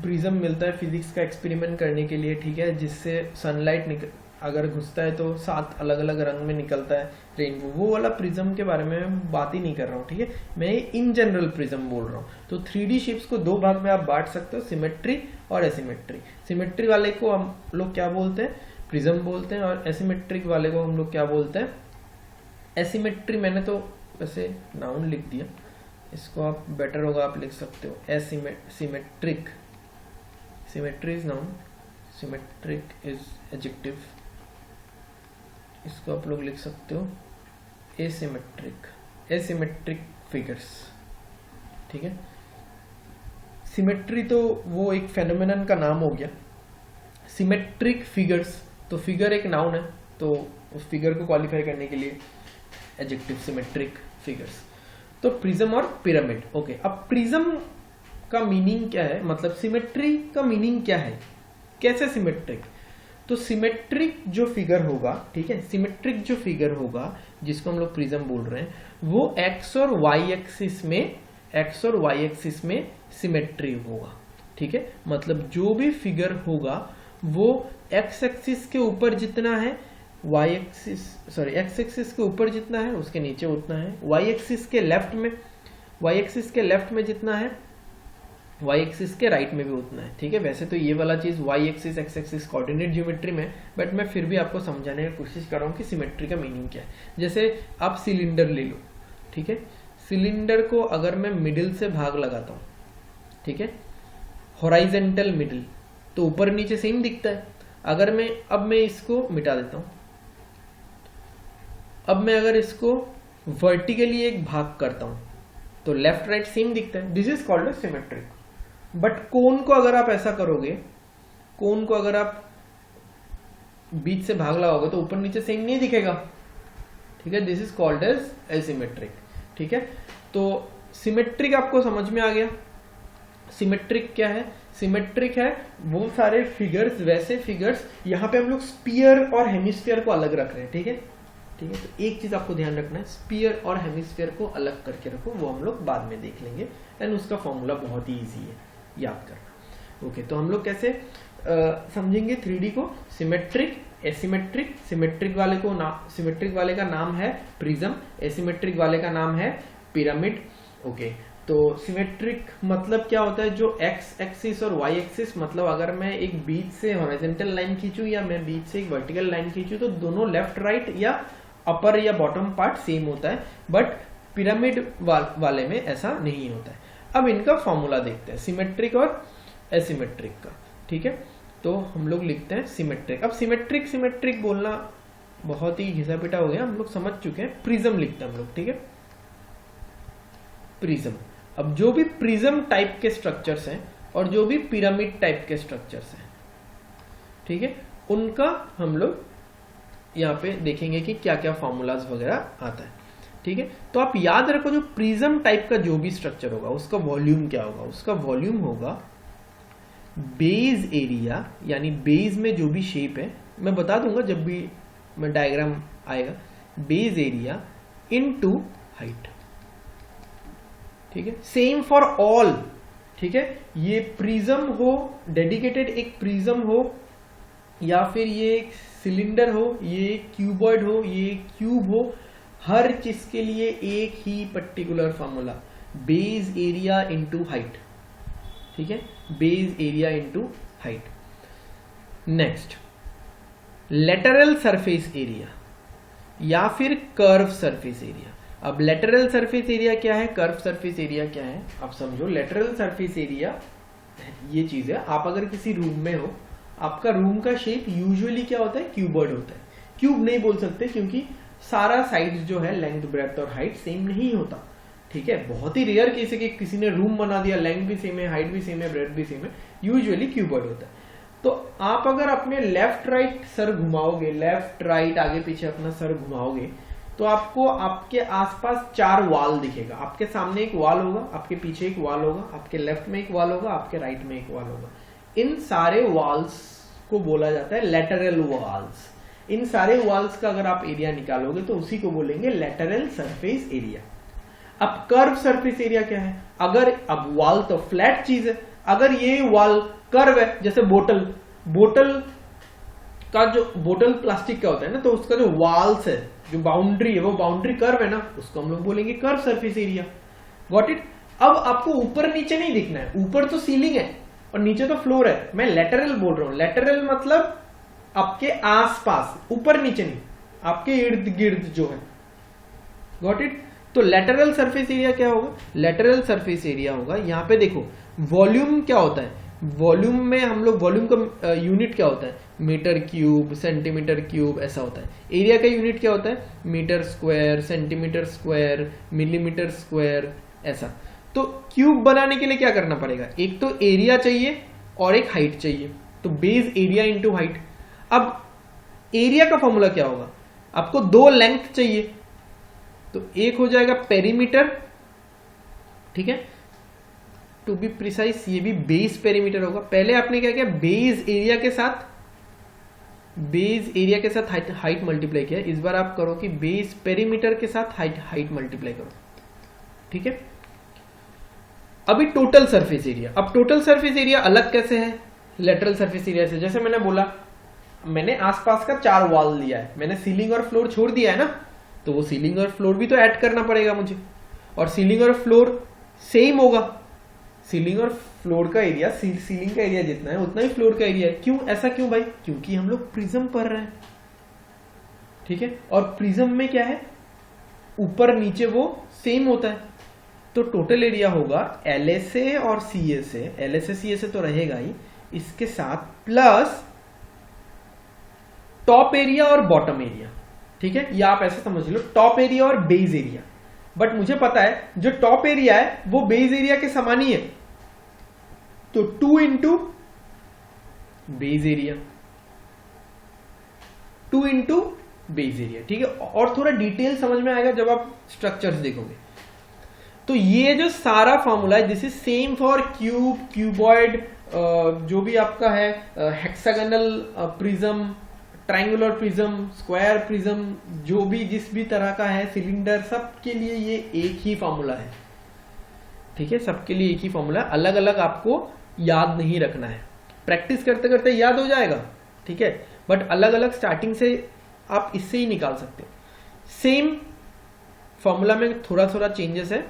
प्रिज्म मिलता है फिजिक्स का एक्सपेरिमेंट करने के लिए, ठीक है, जिससे सनलाइट अगर घुसता है तो 7 अलग अलग रंग में निकलता है रेनबो। वो वाला प्रिज्म के बारे में मैं बात ही नहीं कर रहा हूँ, ठीक है। मैं इन जनरल प्रिज्म बोल रहा हूँ। तो 3D शेप्स को 2 भाग में आप बांट सकते हो, सिमेट्री और एसिमेट्री। सिमेट्री वाले को हम लोग क्या बोलते हैं? प्रिज्म बोलते हैं। और एसिमेट्रिक वाले को हम लोग क्या बोलते हैं? एसिमेट्री। मैंने तो वैसे नाउन लिख दिया, इसको आप बेटर होगा आप लिख सकते हो asymmetric. Symmetry is noun, symmetric is adjective. इसको आप लोग लिख सकते हो एसिमेट्रिक, एसिमेट्रिक फिगर्स, ठीक है। सिमेट्री तो वो एक फेनोमेनन का नाम हो गया। सिमेट्रिक फिगर्स, तो फिगर एक नाउन है, तो उस फिगर को क्वालिफाई करने के लिए एडजेक्टिव सिमेट्रिक फिगर्स। तो प्रिज्म और पिरामिड। ओके, अब प्रिज्म का मीनिंग क्या है, मतलब सिमेट्री का मीनिंग क्या है, कैसे सिमेट्रिक? तो सिमेट्रिक जो फिगर होगा, ठीक है, सिमेट्रिक जो फिगर होगा जिसको हम लोग प्रिज्म बोल रहे हैं, वो एक्स और वाई एक्सिस में सिमेट्री होगा, ठीक है। मतलब जो भी फिगर होगा वो एक्स एक्सिस के ऊपर जितना है, एक्स एक्सिस के ऊपर जितना है उसके नीचे उतना है, वाई एक्सिस के लेफ्ट में जितना है वाई एक्सिस के राइट में भी उतना है, ठीक है। वैसे तो ये वाला चीज Y axis X axis coordinate geometry में, बट मैं फिर भी आपको समझाने की कोशिश कर रहा हूँ कि सिमेट्री का मीनिंग क्या है। जैसे आप सिलेंडर ले लो, ठीक है, सिलेंडर को अगर मैं मिडिल से भाग लगाता हूँ, ठीक है, हॉराइजेंटल मिडिल, तो ऊपर नीचे सेम दिखता है। अगर मैं इसको मिटा देता हूँ, अब मैं अगर इसको वर्टिकली एक भाग करता हूँ, तो लेफ्ट राइट सेम दिखता है, this is called symmetric. But cone को अगर आप ऐसा करोगे, कोन को अगर आप बीच से भाग लगाओगे तो ऊपर नीचे सेम नहीं दिखेगा, ठीक है, this is called as asymmetric. ठीक है, तो सिमेट्रिक आपको समझ में आ गया। सिमेट्रिक क्या है? सिमेट्रिक है वो सारे फिगर्स, वैसे फिगर्स, यहां पे हम लोग स्पीयर और हेमिस्फीयर को अलग रख रहे हैं, ठीक है, ठीक है। तो एक चीज आपको ध्यान रखना है, स्पीयर और हेमिस्फीयर को अलग करके रखो, वो हम लोग बाद में देख लेंगे, एंड उसका फॉर्मूला बहुत ही ईजी है याद करना। ओके, तो हम लोग कैसे समझेंगे 3D को? सिमेट्रिक, एसिमेट्रिक, सिमेट्रिक वाले का नाम है प्रिज्म, एसिमेट्रिक वाले का नाम है पिरामिड। ओके, तो सिमेट्रिक मतलब क्या होता है? जो एक्स एक्सिस और वाई एक्सिस, मतलब अगर मैं एक बीच से हॉरिजॉन्टल लाइन खींचूं या मैं बीच से एक वर्टिकल लाइन खींचूं तो दोनों लेफ्ट राइट या अपर या बॉटम पार्ट सेम होता है, बट पिरामिड वाले में ऐसा नहीं होता है। अब इनका फॉर्मूला देखते हैं सिमेट्रिक और एसिमेट्रिक का, ठीक है। तो हम लोग लिखते हैं सिमेट्रिक। अब सिमेट्रिक सिमेट्रिक बोलना बहुत ही घिसा पिटा हो गया, हम लोग समझ चुके हैं। प्रिज्म लिखते हैं हम लोग, ठीक है, प्रिज्म। अब जो भी प्रिज्म टाइप के स्ट्रक्चर्स हैं और जो भी पिरामिड टाइप के स्ट्रक्चर्स हैं, ठीक है, उनका हम लोग यहाँ पे देखेंगे कि क्या क्या फॉर्मूलाज वगैरह आता है, ठीक है। तो आप याद रखो, जो प्रिज्म टाइप का जो भी स्ट्रक्चर होगा उसका वॉल्यूम क्या होगा? उसका वॉल्यूम होगा बेस एरिया, यानी बेस में जो भी शेप है, मैं बता दूंगा जब भी मैं डायग्राम आएगा, बेस एरिया इनटू हाइट, ठीक है। सेम फॉर ऑल, ठीक है। ये प्रिज्म हो, डेडिकेटेड एक प्रिज्म हो, या फिर ये एक सिलेंडर हो, ये क्यूबॉइड हो, ये क्यूब हो, हर चीज के लिए एक ही particular formula, base area into height, ठीक है, base area into height. Next, lateral surface area या फिर कर्व सरफेस एरिया। अब लेटरल सरफेस एरिया क्या है, कर्व सरफेस एरिया क्या है, आप समझो। लेटरल सरफेस एरिया ये चीज है, आप अगर किसी रूम में हो, आपका रूम का शेप यूजुअली क्या होता है? क्यूबॉइड होता है। क्यूब नहीं बोल सकते क्योंकि सारा साइड्स जो है, लेंथ ब्रेड्थ और हाइट सेम नहीं होता, ठीक है। बहुत ही रेयर केस है कि किसी ने रूम बना दिया, लेंथ भी सेम है, हाइट भी सेम है, ब्रेड्थ भी सेम है, यूजुअली क्यूबॉइड होता है। तो आप अगर अपने लेफ्ट राइट सर घुमाओगे, लेफ्ट राइट आगे पीछे अपना सर घुमाओगे, तो आपको आपके आसपास 4 वॉल दिखेगा। आपके सामने एक वॉल होगा, आपके पीछे एक वॉल होगा, आपके लेफ्ट में एक वॉल होगा, आपके राइट में एक वॉल होगा। इन सारे वॉल्स को बोला जाता है लेटरल वॉल्स। इन सारे वॉल्स का अगर आप एरिया निकालोगे तो उसी को बोलेंगे लेटरल सरफेस एरिया। अब कर्व सरफेस एरिया क्या है? अगर अब वॉल तो फ्लैट चीज है, अगर ये वॉल कर्व है, जैसे बोतल का जो बोतल प्लास्टिक का होता है ना, तो उसका जो वॉल्स है, जो बाउंड्री है, वो बाउंड्री कर्व है ना, उसको हम लोग बोलेंगे curve surface area. Got it? अब आपको ऊपर नीचे नहीं दिखना है, ऊपर तो सीलिंग है और नीचे तो फ्लोर है। मैं लेटरल बोल रहा हूं, लेटरल मतलब आपके आसपास, ऊपर नीचे नहीं, आपके इर्द गिर्द जो है। Got it? तो लेटरल सरफेस एरिया क्या होगा? लेटरल सरफेस एरिया होगा, यहां पे देखो वॉल्यूम क्या होता है। वॉल्यूम में हम लोग, वॉल्यूम का यूनिट क्या होता है? मीटर क्यूब, सेंटीमीटर क्यूब, ऐसा होता है। एरिया का यूनिट क्या होता है? Metre square, centimetre square, millimetre square, ऐसा। तो क्यूब बनाने के लिए क्या करना पड़ेगा? एक तो एरिया चाहिए और एक हाइट चाहिए, तो बेस एरिया इंटू हाइट। अब एरिया का फॉर्मूला क्या होगा? आपको 2 लेंथ चाहिए, तो एक हो जाएगा पेरीमीटर, ठीक है, टू बी प्रिसाइज ये भी बेस पेरीमीटर होगा। पहले आपने क्या किया? बेस एरिया के साथ हाइट मल्टीप्लाई किया। इस बार आप करो कि बेस पेरीमीटर के साथ हाइट मल्टीप्लाई करो, ठीक है। अभी टोटल सरफेस एरिया। अब टोटल सरफेस एरिया अलग कैसे है लेटरल सरफेस एरिया से? जैसे मैंने बोला, मैंने आसपास का 4 वॉल लिया है, मैंने सीलिंग और फ्लोर छोड़ दिया है ना, तो वो सीलिंग और फ्लोर भी तो ऐड करना पड़ेगा मुझे, और सीलिंग और फ्लोर सेम होगा। सीलिंग और फ्लोर का एरिया, सीलिंग का एरिया जितना है उतना ही फ्लोर का एरिया है। क्यों? ऐसा क्यों भाई? क्योंकि हम लोग प्रिज्म पढ़ रहे हैं, ठीक है, और प्रिज्म में क्या है? ऊपर नीचे वो सेम होता है। तो टोटल एरिया होगा LSA और CSA, LSA CSA तो रहेगा ही, इसके साथ प्लस टॉप एरिया और बॉटम एरिया, ठीक है। या आप ऐसे समझ लो, टॉप एरिया और बेस एरिया। बट मुझे पता है जो टॉप एरिया है वो बेस एरिया के समान ही है, तो 2 into base area, 2 into base area, ठीक है। और थोड़ा डिटेल समझ में आएगा जब आप स्ट्रक्चर्स देखोगे। तो ये जो सारा फॉर्मूला है this is same for cube, cuboid, जो भी आपका है, hexagonal prism, triangular prism, square prism, जो भी जिस भी तरह का है, सिलेंडर, सब के लिए ये एक ही फॉर्मूला है, ठीक है। सबके लिए एक ही फॉर्मूला, अलग अलग आपको याद नहीं रखना है, प्रैक्टिस करते करते याद हो जाएगा, ठीक है। बट अलग अलग स्टार्टिंग से आप इससे ही निकाल सकते हो। सेम फॉर्मूला में थोड़ा थोड़ा चेंजेस है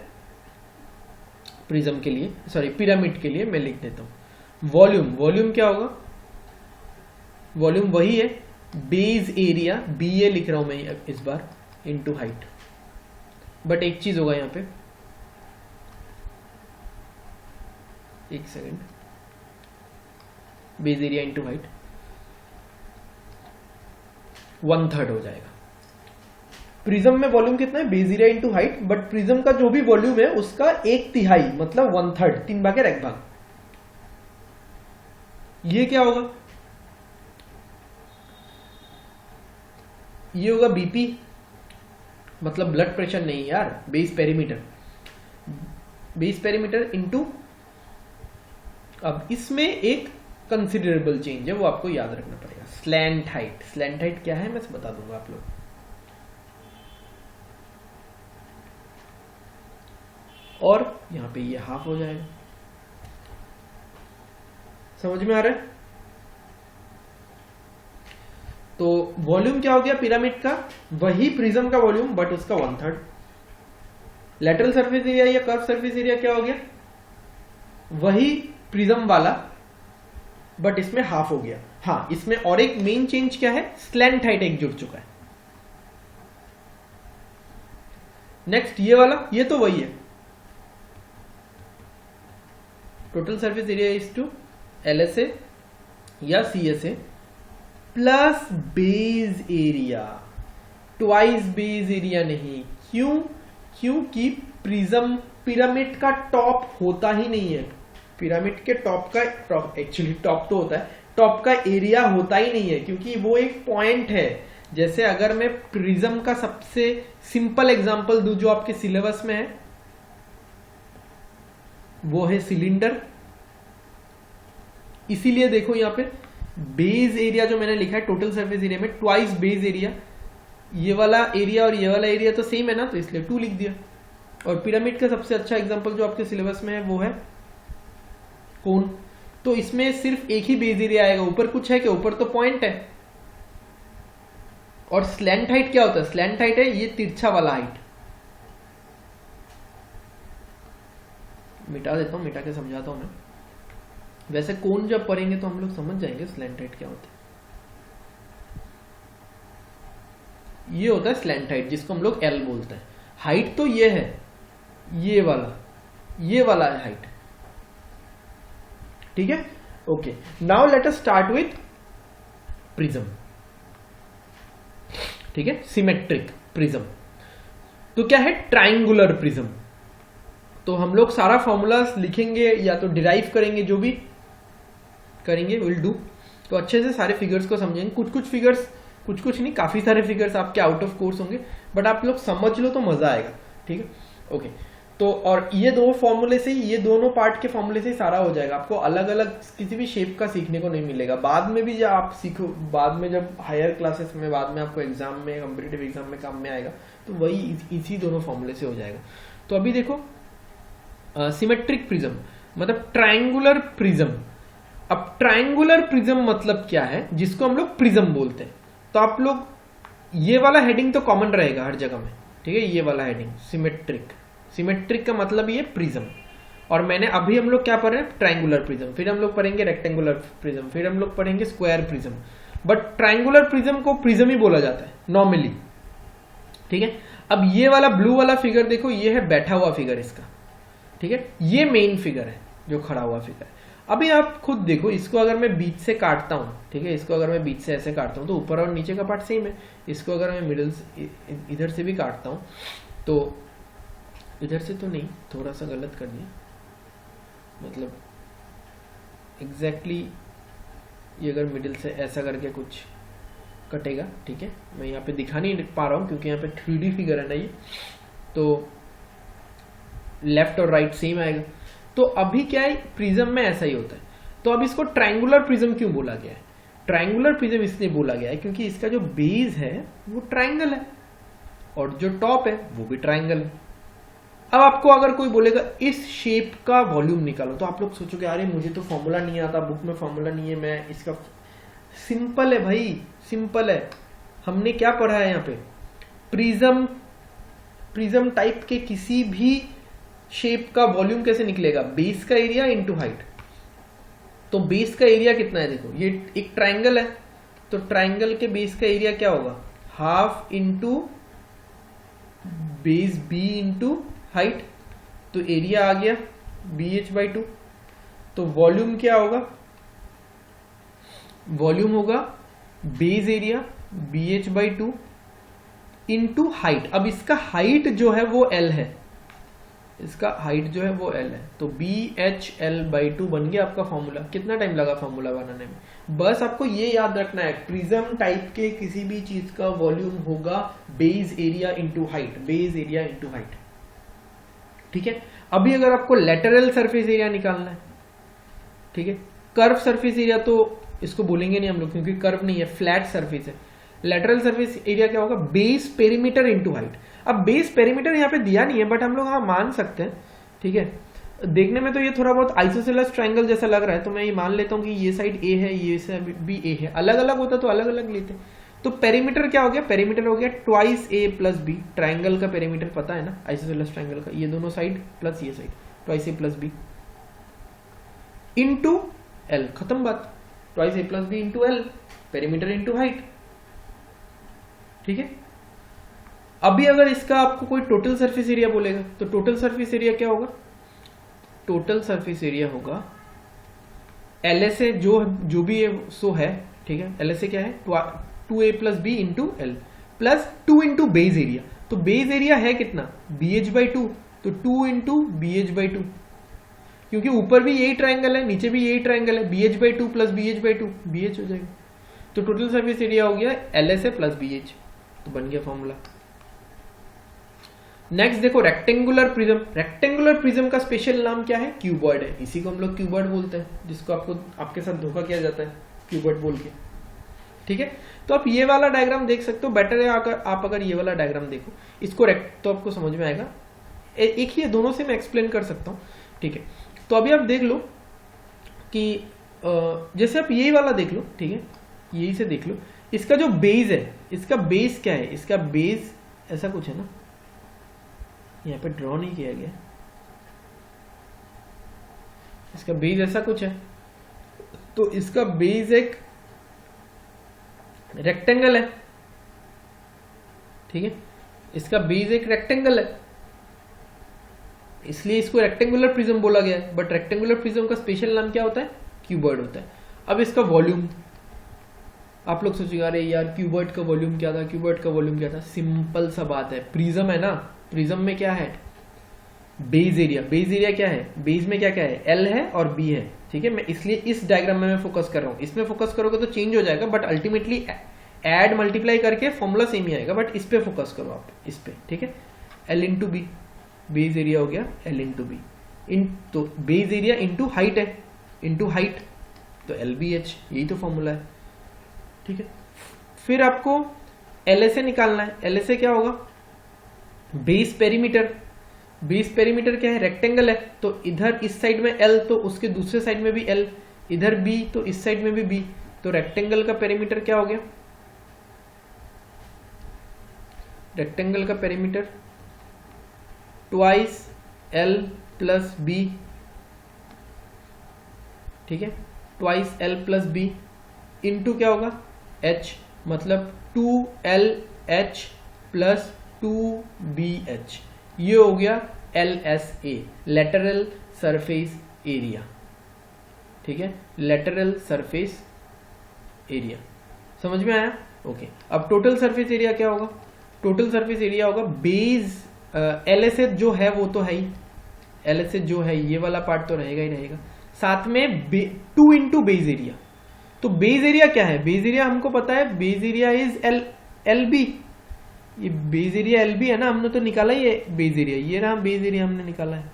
प्रिज्म के लिए, सॉरी पिरामिड के लिए मैं लिख देता हूं। वॉल्यूम, वॉल्यूम क्या होगा? वॉल्यूम वही है बेस एरिया, BA लिख रहा हूं मैं इस बार, इनटू हाइट। बट एक चीज होगा यहां पे, एक second, base area into height 1/3 हो जाएगा। प्रिज्म में वॉल्यूम कितना है? Base area into height, but prism का जो भी वॉल्यूम है उसका 1/3 मतलब 1/3, 3/1 ये क्या होगा? ये होगा BP, मतलब ब्लड प्रेशर नहीं यार, base perimeter, base perimeter into, अब इसमें एक कंसिडरेबल चेंज है वो आपको याद रखना पड़ेगा, स्लैंट हाइट। स्लैंट हाइट क्या है मैं बता दूंगा आप लोग। और यहां पे ये हाफ हो जाएगा, समझ में आ रहा है? तो वॉल्यूम क्या हो गया पिरामिड का? वही प्रिज्म का वॉल्यूम बट उसका 1/3। लेटरल सरफेस एरिया या कर्व सरफेस एरिया क्या हो गया? वही प्रिज्म वाला बट इसमें हाफ हो गया। हाँ, इसमें और एक मेन चेंज क्या है? स्लैंट हाइट एक जुड़ चुका है। नेक्स्ट ये वाला, ये तो वही है, total surface area is to LSA या CSA plus base area, twice base area नहीं। क्यों? क्योंकि प्रिज्म पिरामिड का टॉप होता ही नहीं है, पिरामिड के टॉप का, टॉप एक्चुअली टॉप तो होता है, टॉप का एरिया होता ही नहीं है, क्योंकि वो एक पॉइंट है। जैसे अगर मैं प्रिज्म का सबसे सिंपल एग्जांपल दूं जो आपके सिलेबस में है, वो है सिलेंडर। इसीलिए देखो यहां पे बेस एरिया जो मैंने लिखा है टोटल सरफेस एरिया में ट्वाइस बेस एरिया, ये वाला एरिया और ये वाला एरिया तो सेम है ना, तो इसलिए 2 लिख दिया। और पिरामिड का सबसे अच्छा एग्जांपल जो आपके सिलेबस में है वो है कोन, तो इसमें सिर्फ एक ही बेस एरिया आएगा, ऊपर कुछ है कि ऊपर तो पॉइंट है। और स्लैंट हाइट क्या होता है? स्लैंट हाइट है ये तिरछा वाला हाइट। मिटा देता हूं, मिटा के समझाता हूं मैं। वैसे कोन जब पढ़ेंगे तो हम लोग समझ जाएंगे स्लैंट हाइट क्या होता है। ये होता है स्लैंट हाइट जिसको हम लोग L बोलते हैं। हाइट तो ये है, ये वाला है हाइट, ठीक है। Okay, now let us start with prism, ठीक है। सिमेट्रिक प्रिज्म तो क्या है? Triangular prism. तो हम लोग सारा फॉर्मूला लिखेंगे या तो डिराइव करेंगे, जो भी करेंगे विल डू। तो अच्छे से सारे फिगर्स को समझेंगे। कुछ फिगर्स, कुछ नहीं, काफी सारे फिगर्स आपके आउट ऑफ कोर्स होंगे, बट आप लोग समझ लो तो मजा आएगा, ठीक है। ओके, तो और ये दो फॉर्मूले से, ये दोनों पार्ट के फॉर्मूले से सारा हो जाएगा। आपको अलग अलग किसी भी शेप का सीखने को नहीं मिलेगा। बाद में भी जब आप सीखो, बाद में जब हायर क्लासेस में, बाद में आपको एग्जाम में, कॉम्पिटिटिव एग्जाम में काम में आएगा, तो वही इसी दोनों फॉर्मूले से हो जाएगा। तो अभी देखो सिमेट्रिक प्रिज्म मतलब ट्रायंगुलर प्रिज्म। अब ट्रायंगुलर प्रिज्म मतलब क्या है? जिसको हम लोग प्रिज्म बोलते हैं। तो आप लोग ये वाला हेडिंग तो कॉमन रहेगा हर जगह में, ठीक है। ये वाला हेडिंग सिमेट्रिक, सिमेट्रिक का मतलब ये प्रिज्म। और मैंने अभी हम लोग क्या पढ़ रहे हैं? Triangular prism. फिर हम लोग पढ़ेंगे रेक्टेंगुलर प्रिज्म, फिर हम लोग पढ़ेंगे square prism. But triangular prism को प्रिज्म ही बोला जाता है नॉर्मली, ठीक है। अब ये वाला ब्लू वाला फिगर देखो, ये है बैठा हुआ फिगर इसका, ठीक है। ये मेन फिगर है जो खड़ा हुआ फिगर है। अभी आप खुद देखो, इसको अगर मैं बीच से काटता हूं, ठीक है, इसको अगर मैं बीच से ऐसे काटता हूं तो ऊपर और नीचे का पार्ट सेम है। इसको अगर मैं मिडिल इधर से भी काटता हूं तो इधर से तो नहीं, थोड़ा सा गलत कर दिया, मतलब एग्जैक्टली ये अगर मिडिल से ऐसा करके कुछ कटेगा, ठीक है, मैं यहाँ पे दिखा नहीं पा रहा हूँ क्योंकि यहाँ पे 3D फिगर है ना ये, तो लेफ्ट और राइट सेम आएगा। तो अभी क्या है, प्रिज्म में ऐसा ही होता है। तो अब इसको ट्रायंगुलर प्रिज्म क्यों बोला गया है? ट्रायंगुलर प्रिज्म इसलिए बोला गया है क्योंकि इसका जो बेस है वो ट्रायंगल है और जो टॉप है वो भी ट्रायंगल है। अब आपको अगर कोई बोलेगा इस शेप का वॉल्यूम निकालो, तो आप लोग सोचोगे अरे मुझे तो फॉर्मूला नहीं आता, बुक में फॉर्मूला नहीं है, मैं इसका, सिंपल है भाई, सिंपल है। हमने क्या पढ़ा है यहाँ पे, प्रिज्म टाइप के किसी भी शेप का वॉल्यूम कैसे निकलेगा, बेस का एरिया इंटू हाइट। तो बेस का एरिया कितना है, देखो ये एक ट्रायंगल है, तो ट्रायंगल के बेस का एरिया क्या होगा, half into base B into height, तो एरिया आ गया BH/2। तो वॉल्यूम क्या होगा, वॉल्यूम होगा base area BH/2 into height. अब इसका हाइट जो है वो L है, इसका हाइट जो है वो L है, तो BHL/2 बन गया आपका फॉर्मूला। कितना टाइम लगा फॉर्मूला बनाने में, बस आपको ये याद रखना है, प्रिज्म टाइप के किसी भी चीज का वॉल्यूम होगा base area into height, base area into height, ठीक है। अभी अगर आपको लेटरल सरफेस एरिया निकालना है, ठीक है, कर्व सरफेस एरिया तो इसको बोलेंगे नहीं हम लोग क्योंकि कर्व नहीं है, फ्लैट सरफेस है। लेटरल सरफेस एरिया क्या होगा, बेस पेरीमीटर इंटू हाइट। अब बेस पेरीमीटर यहाँ पे दिया नहीं है बट हम लोग हाँ मान सकते हैं, ठीक है। देखने में तो ये थोड़ा बहुत आइसोसेलेस ट्रायंगल जैसा लग रहा है, तो मैं ये मान लेता हूँ कि ये साइड A है, ये साइड भी A है। अलग अलग होता तो अलग अलग लेते। तो पेरीमीटर क्या हो गया, पेरीमीटर हो गया twice A plus B. Triangle का पेरीमीटर पता है ना, आइसोसेलेस ट्रायंगल का, ये दोनों साइड प्लस ये side, twice A plus B into L, खत्म बात। Twice A plus B into L, perimeter into height, ठीक है। अभी अगर इसका आपको कोई टोटल सरफेस एरिया बोलेगा तो टोटल सरफेस एरिया क्या होगा, टोटल सरफेस एरिया होगा LSA जो भी सो है, ठीक है। LSA क्या है, 2A plus B into L plus 2 into base area. तो बेस एरिया है कितना, BH/2, तो 2 इंटू BH/2, क्योंकि ऊपर भी यही ट्रायंगल है नीचे भी यही ट्रायंगल है, BH/2 प्लस BH/2 BH हो जाएगा। तो टोटल सरफेस एरिया हो गया LSA प्लस BH, तो बन गया फॉर्मूला। नेक्स्ट देखो रेक्टेंगुलर प्रिज्म। रेक्टेंगुलर प्रिज्म का स्पेशल नाम क्या है, क्यूबॉइड है। इसी को हम लोग क्यूबॉइड बोलते हैं, जिसको आपके साथ धोखा किया जाता है क्यूबॉइड बोल के, ठीक है। तो आप ये वाला डायग्राम देख सकते हो, बेटर है अगर ये वाला डायग्राम देखो इसको तो आपको समझ में आएगा। एक ही है, दोनों से मैं एक्सप्लेन कर सकता हूँ, ठीक है। तो अभी आप देख लो कि जैसे आप यही वाला देख लो, ठीक है, यही से देख लो। इसका जो बेस है, इसका बेस क्या है, इसका बेस ऐसा कुछ है ना, यहाँ पे ड्रॉ नहीं किया गया, इसका बेस ऐसा कुछ है। तो इसका बेस एक रेक्टेंगल है, ठीक है, इसका बेस एक रेक्टेंगल है, इसलिए इसको रेक्टेंगुलर प्रिज्म बोला गया है। बट रेक्टेंगुलर प्रिज्म का स्पेशल नाम क्या होता है, क्यूबॉइड होता है। अब इसका वॉल्यूम, आप लोग सोचिएगा अरे यार क्यूबॉइड का वॉल्यूम क्या था, क्यूबॉइड का वॉल्यूम क्या था। सिंपल सा बात है, प्रिज्म है ना, प्रिज्म में क्या है, बेस एरिया। बेस एरिया क्या है, बेस में क्या क्या है, L है और B है, ठीक है। मैं इसलिए इस डायग्राम में मैं फोकस कर रहा हूं। इसमें फोकस करोगे तो चेंज हो जाएगा, बट अल्टीमेटली ऐड मल्टीप्लाई करके फॉर्मूला सेम ही आएगा, बट इस पे फोकस करो आप, इस पे, ठीक है। L into B, base area हो गया L इंटू बी, तो बेस एरिया इंटू हाइट है, इंटू हाइट तो LBH, यही तो फॉर्मूला है, ठीक है। फिर आपको LSA निकालना है। LSA क्या होगा, बेस पेरीमीटर। बेस पेरीमीटर क्या है, रेक्टेंगल है, तो इधर इस साइड में L तो उसके दूसरे साइड में भी L, इधर B तो इस साइड में भी B, तो रेक्टेंगल का पेरीमीटर क्या हो गया, रेक्टेंगल का perimeter twice L plus B, ठीक है, twice L plus B into क्या होगा H, मतलब 2LH प्लस 2BH, ये हो गया LSA, लेटरल सरफेस एरिया, ठीक है, लेटरल सरफेस एरिया। समझ में आया, ओके। अब टोटल सरफेस एरिया क्या होगा, टोटल सरफेस एरिया होगा बेस LHS जो है वो तो है ही, LHS जो है ये वाला पार्ट तो रहेगा ही रहेगा। साथ में 2 इंटू बेस एरिया। तो बेस एरिया क्या है? बेस एरिया हमको पता है, बेस एरिया इज LB। ये बेस एरिया LB है ना, हमने तो निकाला ही है बेस एरिया, ये रहा बेस एरिया हमने निकाला है,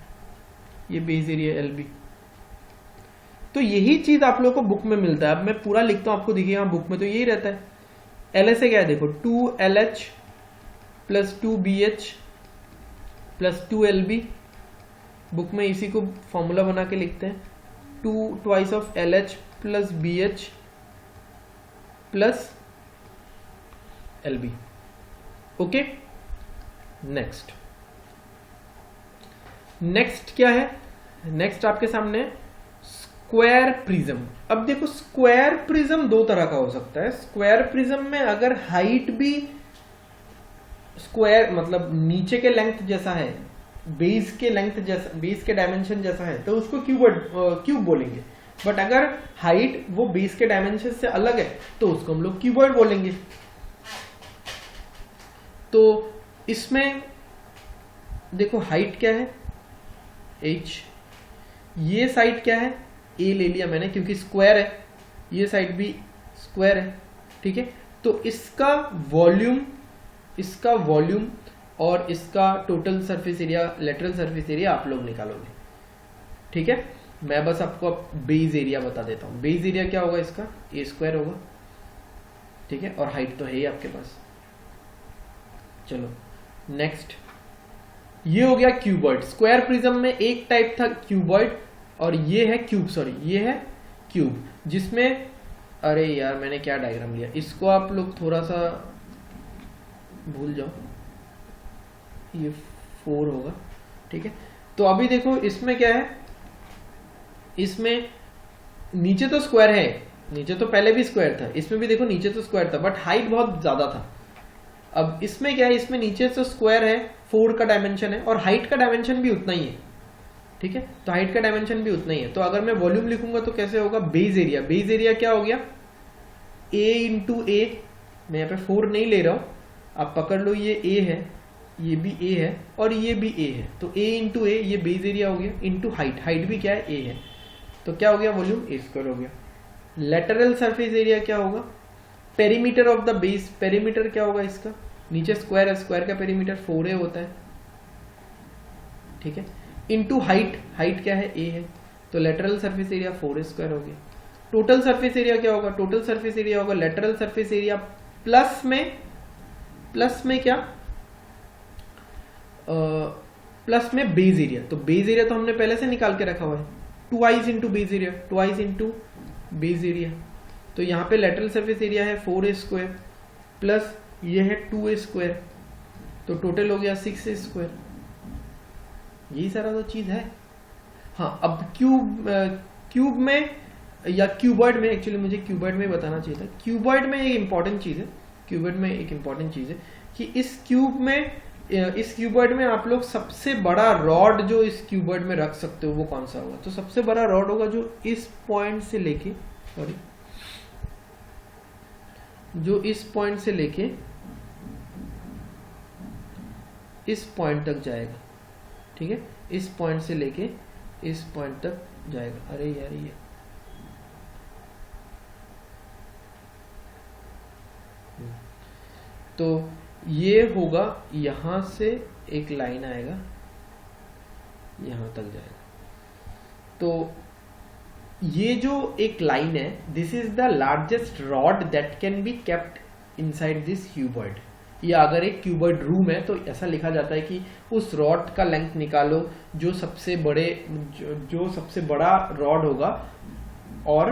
ये बेस एरिया LB। तो यही चीज आप लोगों को बुक में मिलता है। अब मैं पूरा लिखता हूं आपको, देखिए यहाँ बुक में तो यही रहता है। LHS क्या है देखो, 2LH plus 2BH plus 2LB। Book में इसी को फॉर्मूला बना के लिखते हैं, 2 twice of LH plus BH plus LB। Okay, next क्या है? नेक्स्ट आपके सामने स्क्वायर प्रिज्म। अब देखो स्क्वायर प्रिज्म दो तरह का हो सकता है। स्क्वायर प्रिज्म में अगर हाइट भी स्क्वायर मतलब नीचे के लेंथ जैसा है, बेस के लेंथ जैसा, बेस के डायमेंशन जैसा है, तो उसको क्यूब बोलेंगे। बट अगर हाइट वो बेस के डायमेंशन से अलग है तो उसको हम लोग क्यूबॉइड बोलेंगे। तो इसमें देखो हाइट क्या है h, ये साइड क्या है a ले लिया मैंने क्योंकि स्क्वायर है, ये साइड भी स्क्वायर है, ठीक है। तो इसका वॉल्यूम और इसका total surface area, lateral surface area आप लोग निकालोगे, ठीक है। मैं बस आपको बेस एरिया बता देता हूं। बेस एरिया क्या होगा इसका, a स्क्वायर होगा, ठीक है, और हाइट तो है ही आपके पास। चलो नेक्स्ट, ये हो गया क्यूबॉइड। स्क्वायर प्रिज्म में एक टाइप था क्यूबॉइड और ये है क्यूब, सॉरी ये है क्यूब, जिसमें अरे यार मैंने क्या डायग्राम लिया, इसको आप लोग थोड़ा सा भूल जाओ, ये 4 होगा, ठीक है। तो अभी देखो इसमें क्या है, इसमें नीचे तो स्क्वायर है, नीचे तो पहले भी स्क्वायर था, इसमें भी देखो नीचे तो स्क्वायर था बट हाइट बहुत ज्यादा था। अब इसमें क्या है, इसमें नीचे तो स्क्वायर है, 4 का डायमेंशन है और हाइट का डायमेंशन भी उतना ही है, ठीक है। तो हाइट का डायमेंशन भी उतना ही है। तो अगर मैं वॉल्यूम लिखूंगा तो कैसे होगा, बेस एरिया। बेस एरिया क्या हो गया, a इंटू ए, मैं यहाँ पे 4 नहीं ले रहा हूं, आप पकड़ लो, ये a है, ये भी a है और ये भी a है, तो a इंटू ए, ये बेस एरिया हो गया, इंटू हाइट, हाइट भी क्या है a है, तो क्या हो गया वॉल्यूम a स्क्वायर हो गया। लेटरल सरफेस एरिया क्या होगा, perimeter of the base, perimeter क्या होगा इसका, नीचे स्क्वायर है, स्क्वायर का पेरीमीटर 4a होता है, ठीक है, इंटू हाइट, हाइट क्या है a है, तो lateral surface area 4a square हो गया। टोटल सरफेस एरिया क्या होगा, टोटल सरफेस एरिया होगा लेटरल सरफेस एरिया प्लस में क्या, प्लस में बेस एरिया। तो बेस एरिया तो हमने पहले से निकाल के रखा हुआ है, twice into base area, twice into base area. तो यहाँ पे लेटरल सरफेस एरिया है 4a स्क्वायर प्लस ये है 2a स्क्वायर, तो टोटल हो गया 6a स्क्वायर। यही सारा तो चीज है। हाँ, अब क्यूब में या क्यूबॉइड में, एक्चुअली मुझे क्यूबॉइड में बताना चाहिए था। क्यूबॉइड में एक इंपॉर्टेंट चीज है, क्यूबॉइड में एक इंपॉर्टेंट चीज है कि इस क्यूबॉइड में आप लोग सबसे बड़ा रॉड जो इस क्यूबॉइड में रख सकते हो वो कौन सा होगा, तो सबसे बड़ा रॉड होगा जो इस पॉइंट से लेके, सॉरी, जो इस पॉइंट से लेके इस पॉइंट तक जाएगा, ठीक है, इस पॉइंट से लेके इस पॉइंट तक जाएगा। अरे यार ये तो ये होगा, यहां से एक लाइन आएगा, यहां तक जाएगा। तो ये जो एक लाइन है, this is the largest rod that can be kept inside this cuboid. या अगर एक क्यूबॉइड रूम है तो ऐसा लिखा जाता है कि उस रॉड का लेंथ निकालो जो सबसे बड़ा रॉड होगा और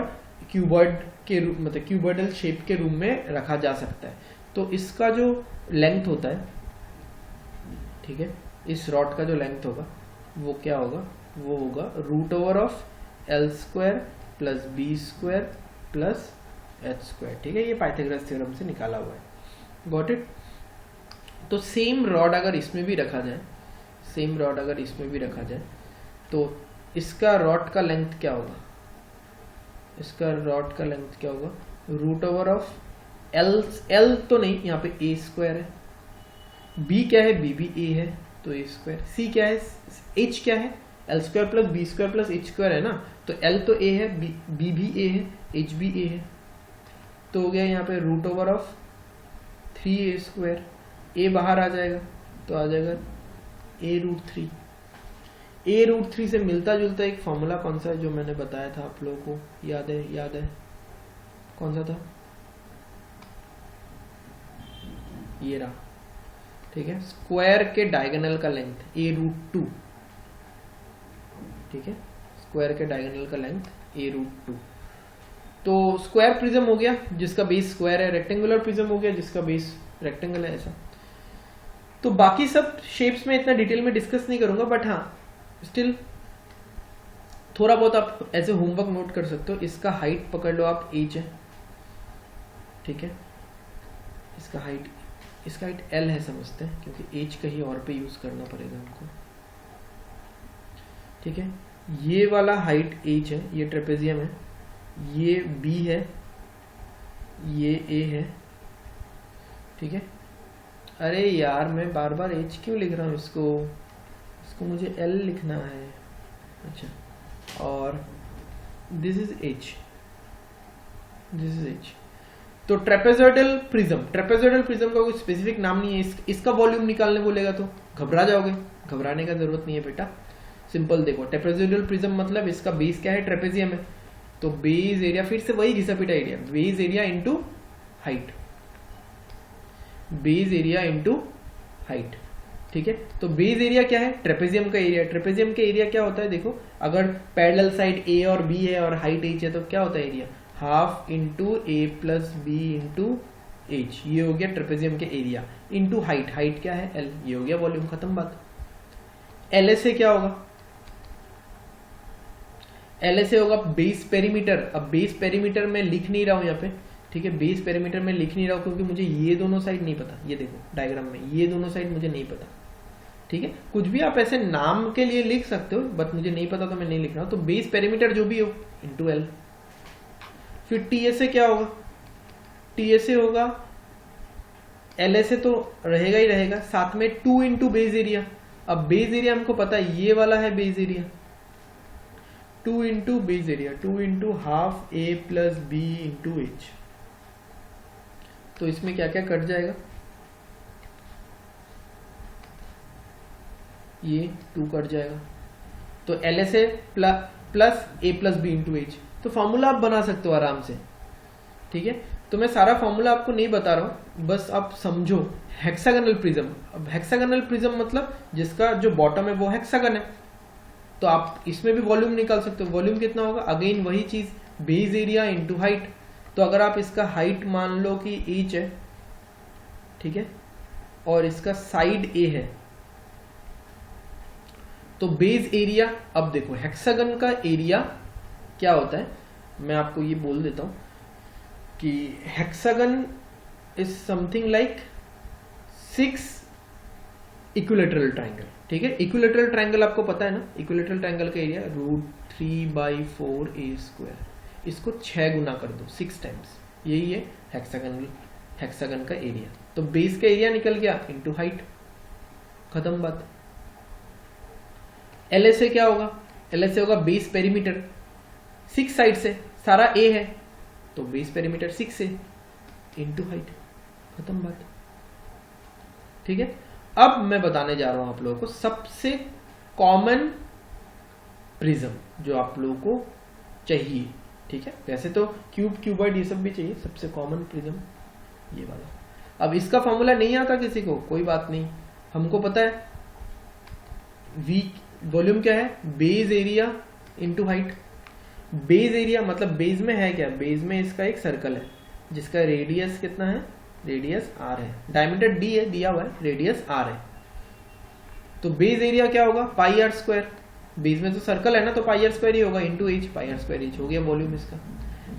क्यूबॉइड के मतलब क्यूबॉइडल शेप के रूम में रखा जा सकता है। तो इसका जो लेंथ होता है, ठीक है, इस रॉड का जो लेंथ होगा वो क्या होगा, वो होगा root over of L square plus B square plus H square, ठीक है। ये पाइथागोरस थ्योरम से निकाला हुआ है, गॉट इट। तो सेम रॉड अगर इसमें भी रखा जाए, तो इसका रॉड का लेंथ क्या होगा, रूट ओवर ऑफ L तो नहीं, यहाँ पे a स्क्वायर है, b क्या है, b भी a है, तो तो ए स्क्वायर। सी क्या है, एच क्या है, L square plus B square plus H square है ना, तो एल तो ए है, बी भी ए है, एच भी ए है, तो हो गया यहाँ पे root over of 3a square. A बाहर आ जाएगा तो आ जाएगा a√3। a√3 से मिलता जुलता एक फॉर्मूला कौन सा है जो मैंने बताया था आप लोगों को, याद है कौन सा था, ये रहा, ठीक है, स्क्वायर के डायगोनल का लेंथ a√2, ठीक है, स्क्वायर के डायगोनल का लेंथ a√2। तो स्क्वायर प्रिज्म हो गया जिसका बेस स्क्वायर है, रेक्टेंगुलर प्रिज्म हो गया जिसका बेस रेक्टेंगल है, ऐसा। तो बाकी सब शेप्स में इतना डिटेल में डिस्कस नहीं करूंगा, बट हाँ स्टिल थोड़ा बहुत आप ऐसे होमवर्क नोट कर सकते हो। इसका हाइट पकड़ लो आप, h है, ठीक है, इसका हाइट l है समझते हैं, क्योंकि h कहीं और पे यूज करना पड़ेगा हमको, ठीक है। ये वाला हाइट h है, ये ट्रेपेजियम है, ये b है, ये a है, ठीक है। अरे यार मैं बार बार h क्यों लिख रहा हूँ, इसको मुझे l लिखना है, अच्छा, और दिस इज h, तो ट्रेपेजॉइडल प्रिज्म का कोई स्पेसिफिक नाम नहीं है, इसका वॉल्यूम निकालने बोलेगा तो घबरा जाओगे, घबराने का जरूरत नहीं है बेटा, सिंपल देखो। ट्रेपेजॉइडल प्रिज्म मतलब इसका बेस क्या है, ट्रेपेजियम है, तो बेस एरिया, फिर से वही घिसा पिटा area, base area into height, base area into height, ठीक है। तो बेस एरिया क्या है, ट्रेपेजियम का एरिया। ट्रेपेजियम का एरिया क्या होता है, देखो अगर पैरेलल साइड ए और बी है और हाइट h है तो क्या होता है एरिया, हाफ इंटू ए प्लस बी इंटू एच, ये हो गया ट्रेपेजियम के एरिया, इंटू हाइट क्या है l, ये हो गया वॉल्यूम, खत्म बात। एल से क्या होगा, एल से होगा बेस पेरीमीटर। अब बेस पेरीमीटर में लिख नहीं रहा हूं यहाँ पे, ठीक है, बेस पेरीमीटर में लिख नहीं रहा हूं क्योंकि मुझे ये दोनों साइड नहीं पता, ये देखो डायग्राम में ये दोनों साइड मुझे नहीं पता, ठीक है। कुछ भी आप ऐसे नाम के लिए लिख सकते हो, बट मुझे नहीं पता तो मैं नहीं लिख रहा हूं। तो बेस पेरीमीटर जो भी हो इंटू एल। फिर टी से क्या होगा, टी से होगा एल से तो रहेगा ही रहेगा, साथ में 2 इंटू बेस एरिया। अब बेस एरिया हमको पता है, ये वाला है base area, 2 into base area, 2 into half A plus B into H. तो इसमें क्या क्या कट जाएगा, ये 2 कट जाएगा, तो एल से प्लस ए प्लस बी इंटू एच। तो फॉर्मूला आप बना सकते हो आराम से, ठीक है। तो मैं सारा फॉर्मूला आपको नहीं बता रहा हूं, बस आप समझो। हेक्सागोनल प्रिज्म, अब हेक्सागोनल प्रिज्म मतलब जिसका जो बॉटम है वो हेक्सागन है, तो आप इसमें भी वॉल्यूम निकाल सकते हो। वॉल्यूम कितना होगा, अगेन वही चीज, बेस एरिया इंटू हाइट। तो अगर आप इसका हाइट मान लो कि h है, ठीक है, और इसका साइड a है, तो बेस एरिया, अब देखो हेक्सागन का एरिया क्या होता है, मैं आपको ये बोल देता हूं कि hexagon is something like 6 equilateral triangle, ठीक है। इक्विलैटरल ट्राइंगल आपको पता है ना, इक्विलैटरल ट्राइंगल का एरिया √3/4a², इसको 6 गुना कर दो, 6 टाइम्स, यही है हेक्सागन का एरिया। तो बेस का एरिया निकल गया इंटू हाइट, खत्म बात। एल से क्या होगा, एल से होगा बेस पेरीमीटर, 6 साइड से, सारा ए है तो बेस पेरीमीटर 6 से इंटू हाइट, खत्म बात, ठीक है। अब मैं बताने जा रहा हूं आप लोगों को सबसे कॉमन प्रिज्म जो आप लोगों को चाहिए, ठीक है। वैसे तो क्यूबॉइड ये सब भी चाहिए, सबसे कॉमन प्रिज्म ये वाला। अब इसका फॉर्मूला नहीं आता किसी को, कोई बात नहीं, हमको पता है वी वॉल्यूम क्या है, base area into height. Base area मतलब बेस में है क्या, बेस में इसका एक सर्कल है जिसका रेडियस कितना है, रेडियस r है, डायमीटर d है दिया हुआ है, रेडियस r है। तो बेस एरिया क्या होगा, πr², बेस में तो सर्कल है ना, तो πr² ही होगा इंटू h, πr² हो गया वॉल्यूम इसका।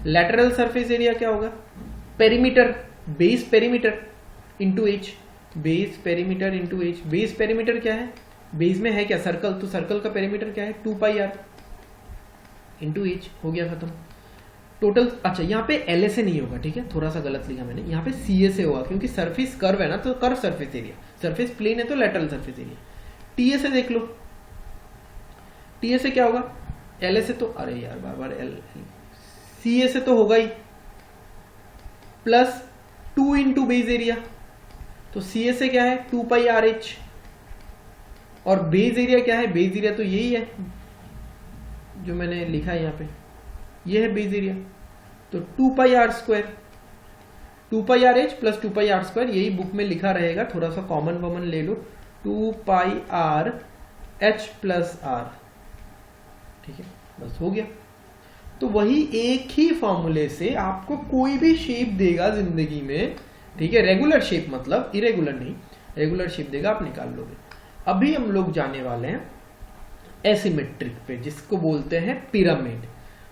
लैटरल सरफेस एरिया क्या होगा, perimeter, base perimeter into h, base perimeter into h। Base perimeter क्या है, बेस में है क्या सर्कल, तो सर्कल का पेरीमीटर क्या है 2πr इंटू h, हो गया खत्म। टोटल, अच्छा यहाँ पे एल से नहीं होगा, ठीक है, थोड़ा सा गलत लिखा मैंने, यहाँ पे सी से होगा क्योंकि सरफेस कर्व है ना, तो curve surface area, surface plane है तो lateral surface area. T A से देख लो, टी ए से क्या होगा, एल ए से तो, अरे यार बार बार एल, सी ए से तो होगा ही, प्लस 2 इंटू बेस एरिया, तो सी ए से क्या है 2 पाई आर एच, और बेस एरिया क्या है, बेस एरिया तो यही है जो मैंने लिखा है यहाँ पे, ये है बेस एरिया, तो 2 pi R square, 2 pi R H plus 2 pi R square, यही बुक में लिखा रहेगा, थोड़ा सा कॉमन वॉमन ले लो, 2 pi R H plus R, ठीक है, बस हो गया। तो वही एक ही फॉर्मूले से आपको कोई भी शेप देगा जिंदगी में, ठीक है, रेगुलर शेप मतलब इरेगुलर नहीं, रेगुलर शेप देगा, आप निकाल लोगे। अभी हम लोग जाने वाले हैं एसिमेट्रिक पे, जिसको बोलते हैं पिरामिड,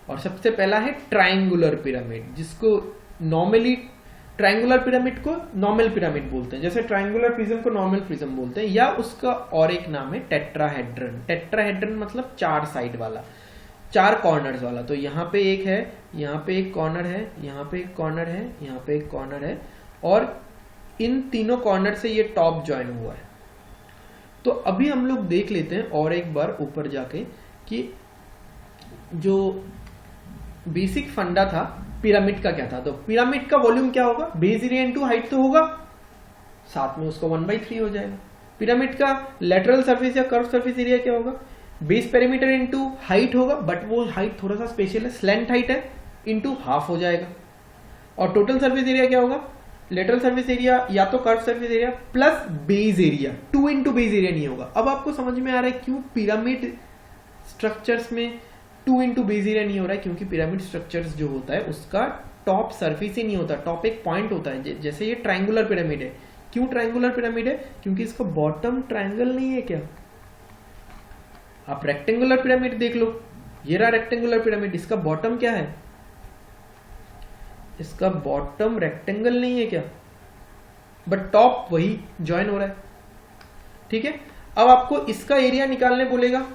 और सबसे पहला है ट्रायंगुलर पिरामिड, जिसको नॉर्मली ट्रायंगुलर पिरामिड को नॉर्मल पिरामिड बोलते हैं, जैसे ट्रायंगुलर प्रिज्म को नॉर्मल प्रिज्म बोलते हैं, या उसका और एक नाम है टेट्राहेड्रन। टेट्राहेड्रन मतलब 4 साइड वाला, 4 कॉर्नर्स वाला। तो यहाँ पे एक है, यहाँ पे एक कॉर्नर है, यहाँ पे एक कॉर्नर है, यहाँ पे एक कॉर्नर है, और इन तीनों कॉर्नर से ये टॉप ज्वाइन हुआ है। तो अभी हम लोग देख लेते हैं और एक बार ऊपर जाके कि जो बेसिक फंडा था पिरामिड का क्या था। तो पिरामिड का वॉल्यूम क्या होगा, बेस एरिया इनटू हाइट तो होगा, साथ में उसको 1/3 हो जाएगा। पिरामिड का लेटरल सरफेस या कर्व सरफेस एरिया क्या होगा, बेस पेरीमीटर इनटू हाइट होगा, बट वो हाइट थोड़ा सा स्पेशल है, स्लैंट हाइट है, इनटू हाफ हो जाएगा। और टोटल सरफेस एरिया क्या होगा, लेटरल सरफेस एरिया या तो curve surface area plus base area, 2 into base area नहीं होगा। अब आपको समझ में आ रहा है क्यों पिरामिड स्ट्रक्चर्स में 2 इंटू बेस एरिया नहीं हो रहा है, क्योंकि पिरामिड स्ट्रक्चर्स जो होता है उसका टॉप सरफेस ही नहीं होता, टॉप एक पॉइंट होता है। जैसे ये ट्रायंगुलर पिरामिड है, क्यों ट्रायंगुलर पिरामिड है, क्योंकि इसका बॉटम ट्रायंगल नहीं है क्या। आप रेक्टेंगुलर पिरामिड देख लो, ये रहा रेक्टेंगुलर पिरामिड, इसका बॉटम क्या है, इसका बॉटम रेक्टेंगल नहीं है क्या, बट टॉप वही ज्वाइन हो रहा है, ठीक है। अब आपको इसका एरिया निकालने बोलेगा,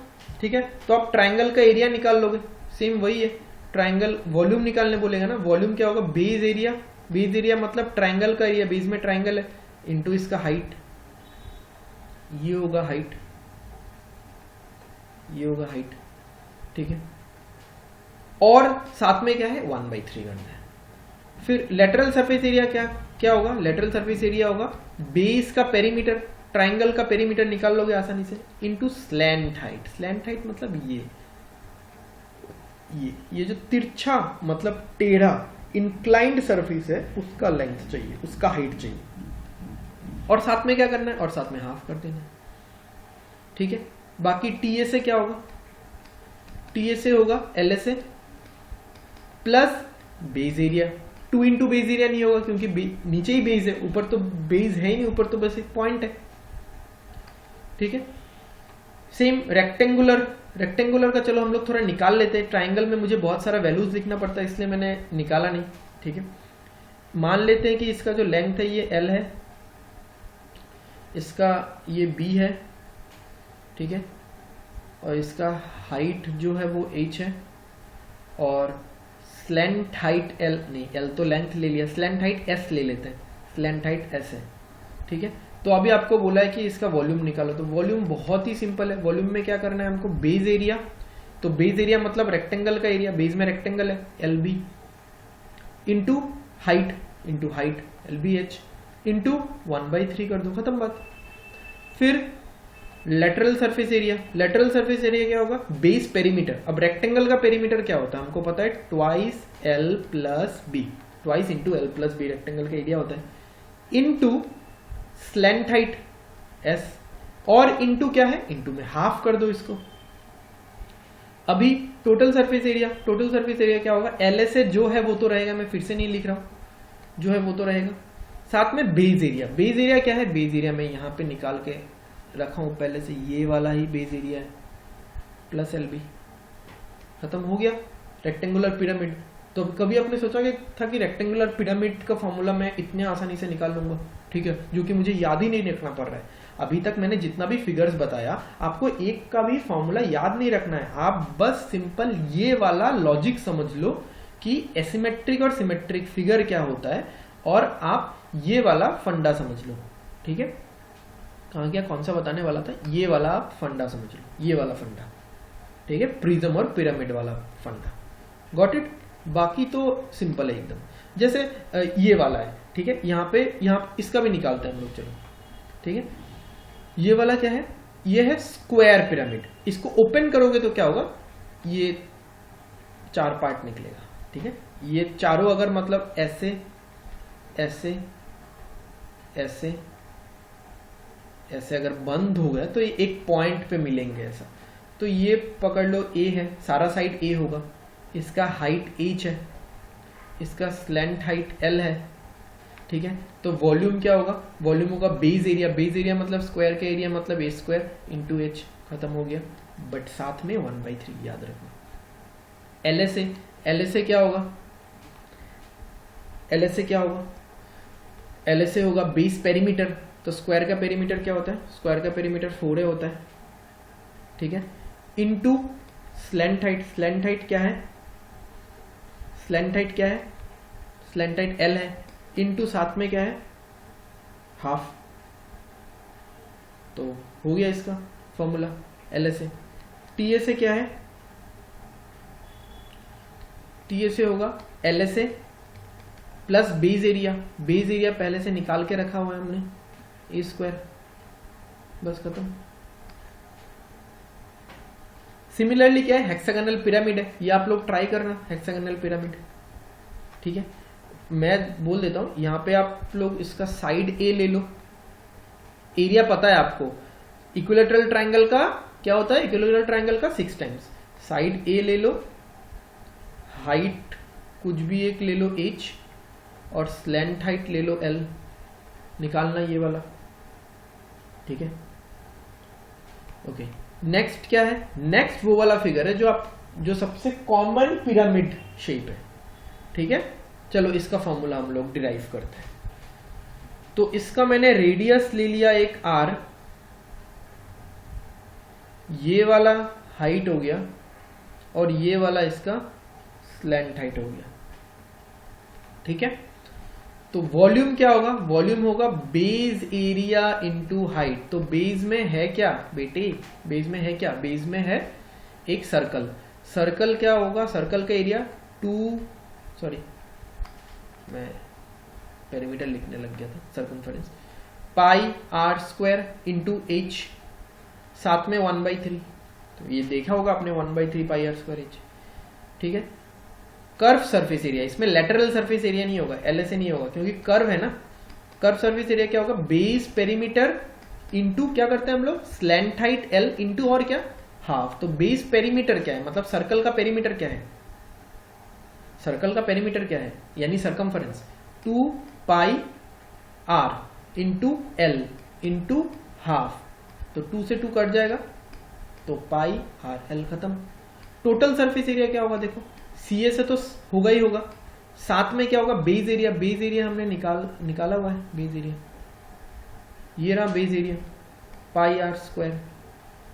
ठीक है, तो आप ट्रायंगल का एरिया निकाल लोगे, सेम वही है, ट्रायंगल वॉल्यूम निकालने बोलेगा ना, वॉल्यूम क्या होगा, बेस एरिया, बेस एरिया मतलब ट्रायंगल का एरिया, बेस में ट्रायंगल है, इनटू इसका हाइट, ये होगा हाइट, ये होगा हाइट, ठीक है, और साथ में क्या है 1/3 करना है। फिर लेटरल सरफेस एरिया क्या क्या होगा, लेटरल सरफेस एरिया होगा बेस का पेरीमीटर, ट्रायंगल का पेरीमीटर निकाल लोगे आसानी से, into slant height. Slant height मतलब ये जो तिरछा मतलब टेढ़ा इंक्लाइंड सरफेस है उसका लेंथ चाहिए, उसका हाइट चाहिए, और साथ में क्या करना है, और साथ में हाफ कर देना है, ठीक है। बाकी टीए से क्या होगा, टीए से होगा LSA plus base area, 2 into base area नहीं होगा क्योंकि नीचे ही बेस है, ऊपर तो बेस है ही नहीं, ऊपर तो बस एक पॉइंट है, ठीक है। सेम रेक्टेंगुलर का चलो हम लोग थोड़ा निकाल लेते हैं, ट्रायंगल में मुझे बहुत सारा वैल्यूज लिखना पड़ता है इसलिए मैंने निकाला नहीं, ठीक है। मान लेते हैं कि इसका जो लेंथ है ये L है, इसका ये B है, ठीक है, और इसका हाइट जो है वो H है, और स्लैंट हाइट L नहीं, L तो लेंथ ले लिया, स्लैंट हाइट S ले लेते हैं, स्लैंट हाइट S है, ठीक है। तो अभी आपको बोला है कि इसका वॉल्यूम निकालो, तो वॉल्यूम बहुत ही सिंपल है, वॉल्यूम में क्या करना है हमको, बेस एरिया, तो बेस एरिया मतलब रेक्टेंगल का एरिया, बेस में रेक्टेंगल है LB, into height LBH, into 1/3 कर दो, खत्म बात। फिर lateral surface area, lateral surface area क्या होगा, बेस पेरीमीटर। अब रेक्टेंगल का पेरीमीटर क्या होता है हमको पता है, twice L plus B, twice into L plus B rectangle का एरिया होता है, इंटू स्लैंट हाइट S, और इंटू क्या है, इंटू में हाफ कर दो इसको। अभी टोटल सरफेस एरिया क्या होगा, LSA जो है वो तो रहेगा, मैं फिर से नहीं लिख रहा हूं, जो है वो तो रहेगा, साथ में बेस एरिया क्या है, बेस एरिया मैं यहां पे निकाल के रखा हूं पहले से, ये वाला ही बेस एरिया है, प्लस LB, खत्म हो गया रेक्टेंगुलर पिरामिड। तो कभी आपने सोचा कि था कि रेक्टेंगुलर पिरामिड का फॉर्मूला मैं इतने आसानी से निकाल लूंगा, ठीक है, जो कि मुझे याद ही नहीं रखना पड़ रहा है। अभी तक मैंने जितना भी फिगर्स बताया आपको एक का भी फॉर्मूला याद नहीं रखना है, आप बस सिंपल ये वाला लॉजिक समझ लो कि एसिमेट्रिक और सिमेट्रिक फिगर क्या होता है, और आप ये वाला फंडा समझ लो, ठीक है। कहाँ गया, कौन सा बताने वाला था, ये वाला आप फंडा समझ लो, ये वाला फंडा, ठीक है, प्रिज्म और पिरामिड वाला फंडा, गॉट इट। बाकी तो सिंपल है एकदम, जैसे ये वाला है, ठीक है, यहाँ इसका भी निकालते हैं हम लोग, चलो ठीक है। ये वाला क्या है, ये है स्क्वायर पिरामिड, इसको ओपन करोगे तो क्या होगा, ये 4 पार्ट निकलेगा, ठीक है। ये चारों अगर मतलब ऐसे ऐसे ऐसे ऐसे अगर बंद हो गया तो ये एक पॉइंट पे मिलेंगे ऐसा, तो ये पकड़ लो ए है, सारा साइड ए होगा, इसका हाइट h है, इसका स्लैंट हाइट l है, ठीक है। तो वॉल्यूम क्या होगा, वॉल्यूम होगा बेस एरिया, बेस एरिया मतलब स्क्वायर का एरिया मतलब a स्क्वायर इंटू h, खत्म हो गया, बट साथ में 1/3 याद रखना। LSA क्या होगा, LSA क्या होगा, LSA होगा बेस पेरीमीटर, तो स्क्वायर का पेरीमीटर क्या होता है, स्क्वायर का पेरीमीटर 4a होता है, ठीक है, into slant height, slant height क्या है, स्लैंट हाइट क्या है, स्लैंट हाइट l है, इनटू साथ में क्या है, हाफ, तो हो गया इसका फॉर्मूला LSA। TSA क्या है, TSA होगा LSA plus base area, base area पहले से निकाल के रखा हुआ है हमने, ए स्क्वायर, बस खत्म। सिमिलरली क्या है, हेक्सागोनल पिरामिड है, ये आप लोग ट्राई करना, हेक्सागोनल पिरामिड, ठीक है। मैं बोल देता हूं, यहां पे आप लोग इसका साइड ए ले लो, एरिया पता है आपको, इक्विलैटरल ट्रायंगल का क्या होता है, इक्विलैटरल ट्रायंगल का 6 टाइम्स, साइड ए ले लो, हाइट कुछ भी एक ले लो h, और स्लैंट हाइट ले लो l, निकालना ये वाला, ठीक है, ओके। नेक्स्ट क्या है, नेक्स्ट वो वाला फिगर है जो सबसे कॉमन पिरामिड शेप है, ठीक है। चलो इसका फॉर्मूला हम लोग डिराइव करते हैं। तो इसका मैंने रेडियस ले लिया एक r, ये वाला हाइट हो गया, और ये वाला इसका स्लैंट हाइट हो गया, ठीक है। तो वॉल्यूम क्या होगा, वॉल्यूम होगा बेस एरिया इनटू हाइट। तो बेस में है क्या बेटे, बेस में है क्या, बेस में है एक सर्कल, सर्कल क्या होगा, सर्कल का एरिया मैं पेरीमीटर लिखने लग गया था, circumference, pi R square into h, साथ में 1/3, तो ये देखा होगा आपने 1/3 पाई आर स्क्वायर h, ठीक है। कर्व सरफेस एरिया, इसमें लेटरल सरफेस एरिया नहीं होगा, LSA नहीं होगा, क्योंकि कर्व है ना। कर्व सरफेस एरिया क्या होगा, बेस पेरीमीटर इंटू क्या करते हैं हम लोग, स्लैंट हाइट l इंटू और क्या, हाफ। तो बेस पेरीमीटर क्या है, मतलब सर्कल का पेरीमीटर क्या है, सर्कल का पेरीमीटर क्या है, यानी सर्कमफरेंस 2 पाई r into l into half, तो 2 से 2 कट जाएगा, तो पाई r l खत्म। टोटल सरफेस एरिया क्या होगा, देखो CA से तो होगा ही होगा, साथ में क्या होगा, बेस एरिया, बेस एरिया हमने निकाला हुआ है, बेस एरिया ये रहा, base area pi R square,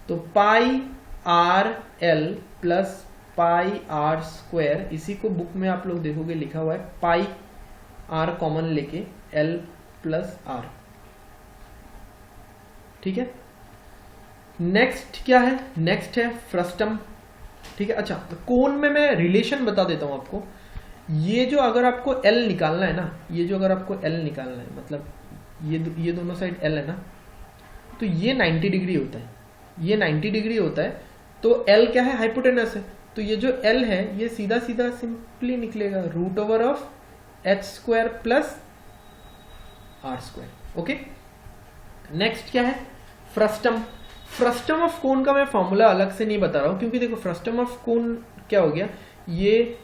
तो pi R L plus pi R square, इसी को बुक में आप लोग देखोगे लिखा हुआ है, पाई आर कॉमन लेके एल प्लस आर, ठीक है। नेक्स्ट क्या है, नेक्स्ट है फ्रस्टम, ठीक है। अच्छा, कोन में मैं रिलेशन बता देता हूं आपको, ये जो अगर आपको L निकालना है ना, ये जो अगर आपको L निकालना है, मतलब ये दोनों साइड L है ना, तो ये 90 डिग्री होता है, ये 90 डिग्री होता है, तो L क्या है, हाइपोटेनस है, तो ये जो L है ये सीधा सीधा सिंपली निकलेगा √h square plus r square, okay. Next क्या है, फ्रस्टम। फ्रस्टम ऑफ कोन का मैं फॉर्मूला अलग से नहीं बता रहा हूं, क्योंकि देखो फ्रस्टम ऑफ कोन क्या हो गया, ये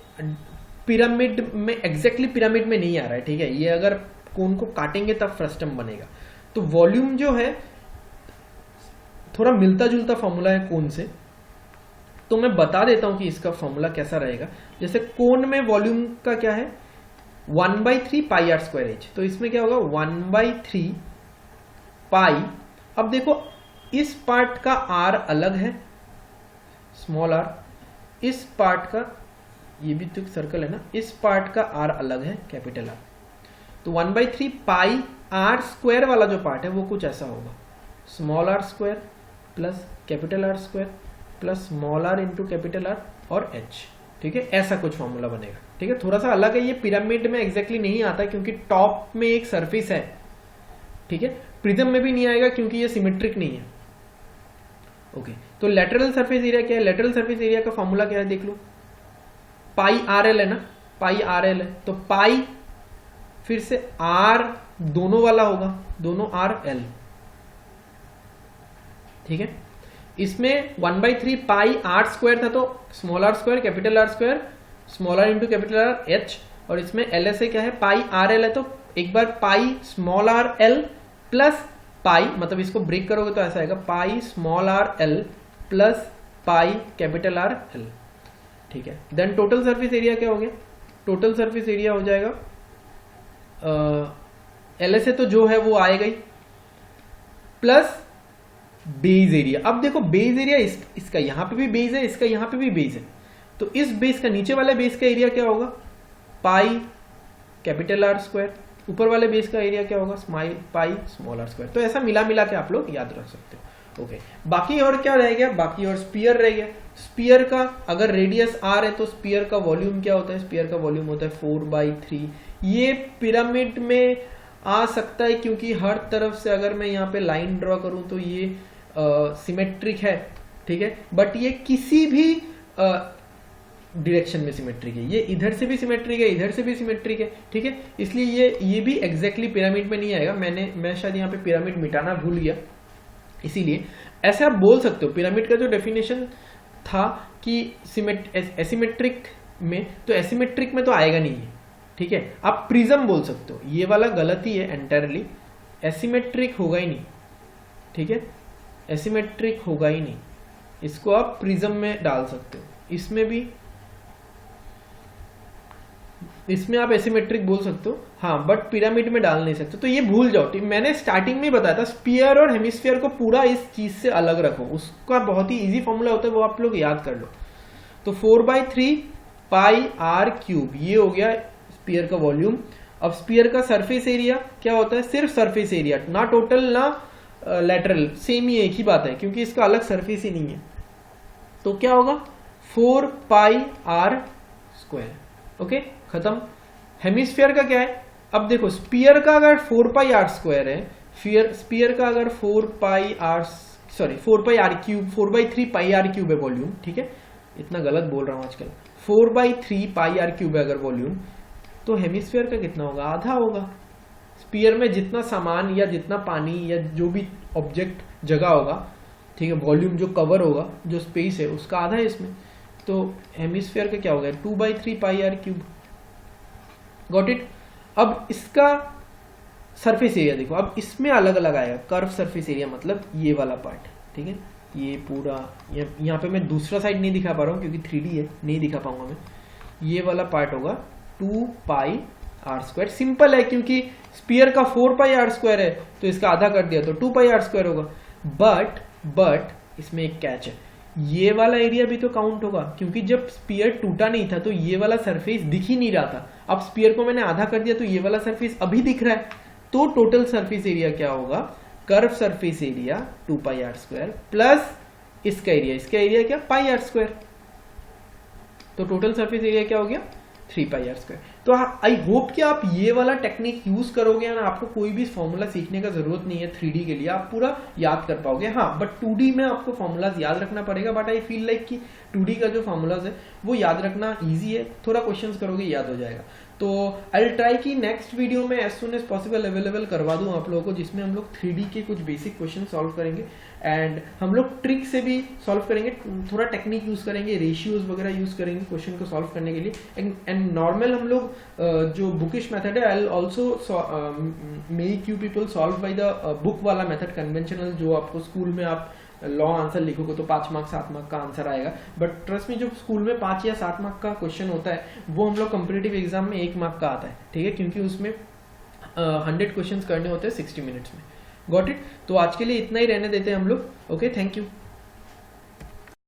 पिरामिड में, एग्जैक्टली पिरामिड में नहीं आ रहा है, ठीक है, ये अगर कोन को काटेंगे तब फ्रस्टम बनेगा। तो वॉल्यूम जो है थोड़ा मिलता जुलता फॉर्मूला है कोन से, तो मैं बता देता हूं कि इसका फॉर्मूला कैसा रहेगा। जैसे कोन में वॉल्यूम का क्या है, 1/3 पाई आर स्क्वायर h, तो इसमें क्या होगा 1/3 पाई। अब देखो इस पार्ट का r अलग है, स्मॉल r, इस पार्ट का, ये भी तो सर्कल है ना, इस पार्ट का r अलग है, कैपिटल R। तो 1/3 पाई आर स्क्वायर वाला जो पार्ट है वो कुछ ऐसा होगा, small R square plus capital R square plus small R into capital R और एच, ठीक है, ऐसा कुछ फॉर्मूला बनेगा। ठीक है, थोड़ा सा अलग है, ये पिरामिड में एग्जैक्टली नहीं आता क्योंकि टॉप में एक सरफेस है। ठीक है, प्रिज्म में भी नहीं आएगा क्योंकि ये सिमेट्रिक नहीं है। ओके, तो लेटरल सरफेस एरिया क्या है? लेटरल सरफेस एरिया का फॉर्मूला क्या है देख लो, पाई आर एल है ना, पाई आर एल है, तो पाई फिर से आर दोनों वाला होगा, दोनों आर एल। ठीक है, इसमें 1/3 पाई आर स्क्वायर था, तो small R square capital R square small R into capital R H, और इसमें एल एस ए क्या है, पाई आर एल है, तो एक बार pi small R L plus pi, मतलब इसको ब्रेक करोगे तो ऐसा आएगा pi small R L plus pi capital R L. ठीक है, देन टोटल सरफेस एरिया क्या हो गया? टोटल सरफेस एरिया हो जाएगा एल एस ए तो जो है वो आएगा ही, प्लस बेस एरिया। अब देखो बेस एरिया इसका यहां पे भी बेस है, इसका यहां पे भी बेस है, तो इस बेस का नीचे वाले बेस का एरिया क्या होगा? पाई कैपिटल आर स्क्वायर, ऊपर वाले बेस का एरिया क्या होगा? Pi small R square. तो ऐसा मिला मिला के आप लोग याद रख सकते हो। ओके, बाकी और क्या रह गया? बाकी और स्पीयर रह गया। स्पीयर का अगर रेडियस आर है तो स्पीयर का वॉल्यूम क्या होता है? स्पीयर का वॉल्यूम होता है 4/3। ये पिरामिड में आ सकता है क्योंकि हर तरफ से अगर मैं यहाँ पे लाइन ड्रॉ करूं तो ये सिमेट्रिक है। ठीक है, बट ये किसी भी डायरेक्शन में सिमेट्रिक है, ये इधर से भी सिमेट्रिक है, इधर से भी सिमेट्रिक है। ठीक है, इसलिए ये भी एग्जैक्टली पिरामिड में नहीं आएगा। मैं शायद यहाँ पे पिरामिड मिटाना भूल गया, इसीलिए ऐसे आप बोल सकते हो। पिरामिड का जो डेफिनेशन था कि एसिमेट्रिक में, तो एसिमेट्रिक में तो आएगा नहीं है। ठीक है, आप प्रिज्म बोल सकते हो, ये वाला गलती है एंटायरली, एसिमेट्रिक होगा ही नहीं। ठीक है, एसिमेट्रिक होगा ही नहीं, इसको आप प्रिज्म में डाल सकते हो। इसमें आप एसिमेट्रिक बोल सकते हो, हाँ, बट पिरामिड में डाल नहीं सकते। तो ये भूल जाओ, मैंने स्टार्टिंग में ही बताया था, स्पीयर और हेमिस्फीयर को पूरा इस चीज से अलग रखो, उसका बहुत ही इजी फॉर्मूला होता है, वो आप लोग याद कर लो। तो 4/3 पाई आर क्यूब, ये हो गया स्पीयर का वॉल्यूम। अब स्पीयर का सरफेस एरिया क्या होता है? सिर्फ सरफेस एरिया, ना टोटल ना लेटरल, सेम ही एक ही बात है क्योंकि इसका अलग सरफेस ही नहीं है। तो क्या होगा? 4 पाई आर स्क्वायर। ओके, खत्म। हेमिस्फीयर का क्या है? अब देखो, स्पीयर का अगर 4 पाई आर स्क्वायर है, स्पीयर का अगर 4 pi R cube, 4/3 pi R cube है वॉल्यूम। ठीक है, इतना गलत बोल रहा हूं आजकल। 4/3 पाई आर क्यूब है अगर वॉल्यूम, तो हेमिस्फीयर का कितना होगा? आधा होगा। स्पीयर में जितना सामान या जितना पानी या जो भी ऑब्जेक्ट जगह होगा, ठीक है, वॉल्यूम जो कवर होगा, जो स्पेस है, उसका आधा है इसमें। तो हेमिस्फीयर का क्या होगा? 2/3 पाई आर क्यूब। Got it? अब इसका सरफेस एरिया देखो, अब इसमें अलग अलग आएगा। कर्व सरफेस एरिया मतलब ये वाला पार्ट, ठीक है, ये पूरा, यहाँ पे मैं दूसरा साइड नहीं दिखा पा रहा हूँ क्योंकि 3D है, नहीं दिखा पाऊंगा मैं। ये वाला पार्ट होगा 2 पाई आर स्क्वायर। सिंपल है क्योंकि स्पीयर का 4 पाई आर स्क्वायर है, तो इसका आधा कर दिया तो 2 पाई आर स्क्वायर होगा। बट इसमें एक कैच है, ये वाला एरिया भी तो काउंट होगा क्योंकि जब स्पीयर टूटा नहीं था तो ये वाला सरफेस दिख ही नहीं रहा था। अब स्पीयर को मैंने आधा कर दिया तो ये वाला सरफेस अभी दिख रहा है। तो टोटल सरफेस एरिया क्या होगा? Curve surface area 2 pi R square plus इसका एरिया क्या? Pi R square. तो टोटल सरफेस एरिया क्या हो गया? 3 पाई आर स्क्वायर। तो आई होप कि आप ये वाला टेक्निक यूज करोगे ना, आपको कोई भी फॉर्मूला सीखने का जरूरत नहीं है 3D के लिए, आप पूरा याद कर पाओगे। हाँ, बट 2D में आपको फॉर्मूलाज याद रखना पड़ेगा। बट आई फील लाइक कि 2D का जो फॉर्मूलाज है वो याद रखना ईजी है, थोड़ा क्वेश्चंस करोगे याद हो जाएगा। तो आई ट्राई कि नेक्स्ट वीडियो में as soon as possible available करवा दूं आप लोगों को, जिसमें हम लोग 3D के कुछ बेसिक क्वेश्चन सॉल्व करेंगे एंड हम लोग ट्रिक से भी सॉल्व करेंगे, थोड़ा टेक्निक यूज करेंगे, रेशियोज वगैरह यूज करेंगे क्वेश्चन को सॉल्व करने के लिए। एंड नॉर्मल हम लोग जो बुकिश मेथड है, I will also make you people solve by the book वाला मेथड, कन्वेंशनल, जो आपको स्कूल में आप लॉ आंसर लिखोगे तो 5 मार्क्स 7 मार्क का आंसर आएगा। बट ट्रस्ट में जो स्कूल में 5 या 7 मार्क का क्वेश्चन होता है वो हम लोग कॉम्पिटिटिव एग्जाम में 1 मार्क का आता है, ठीक है, क्योंकि उसमें 100 क्वेश्चन करने होते हैं 60 मिनट्स में। Got it? तो आज के लिए इतना ही रहने देते हैं हम लोग। Okay, thank you.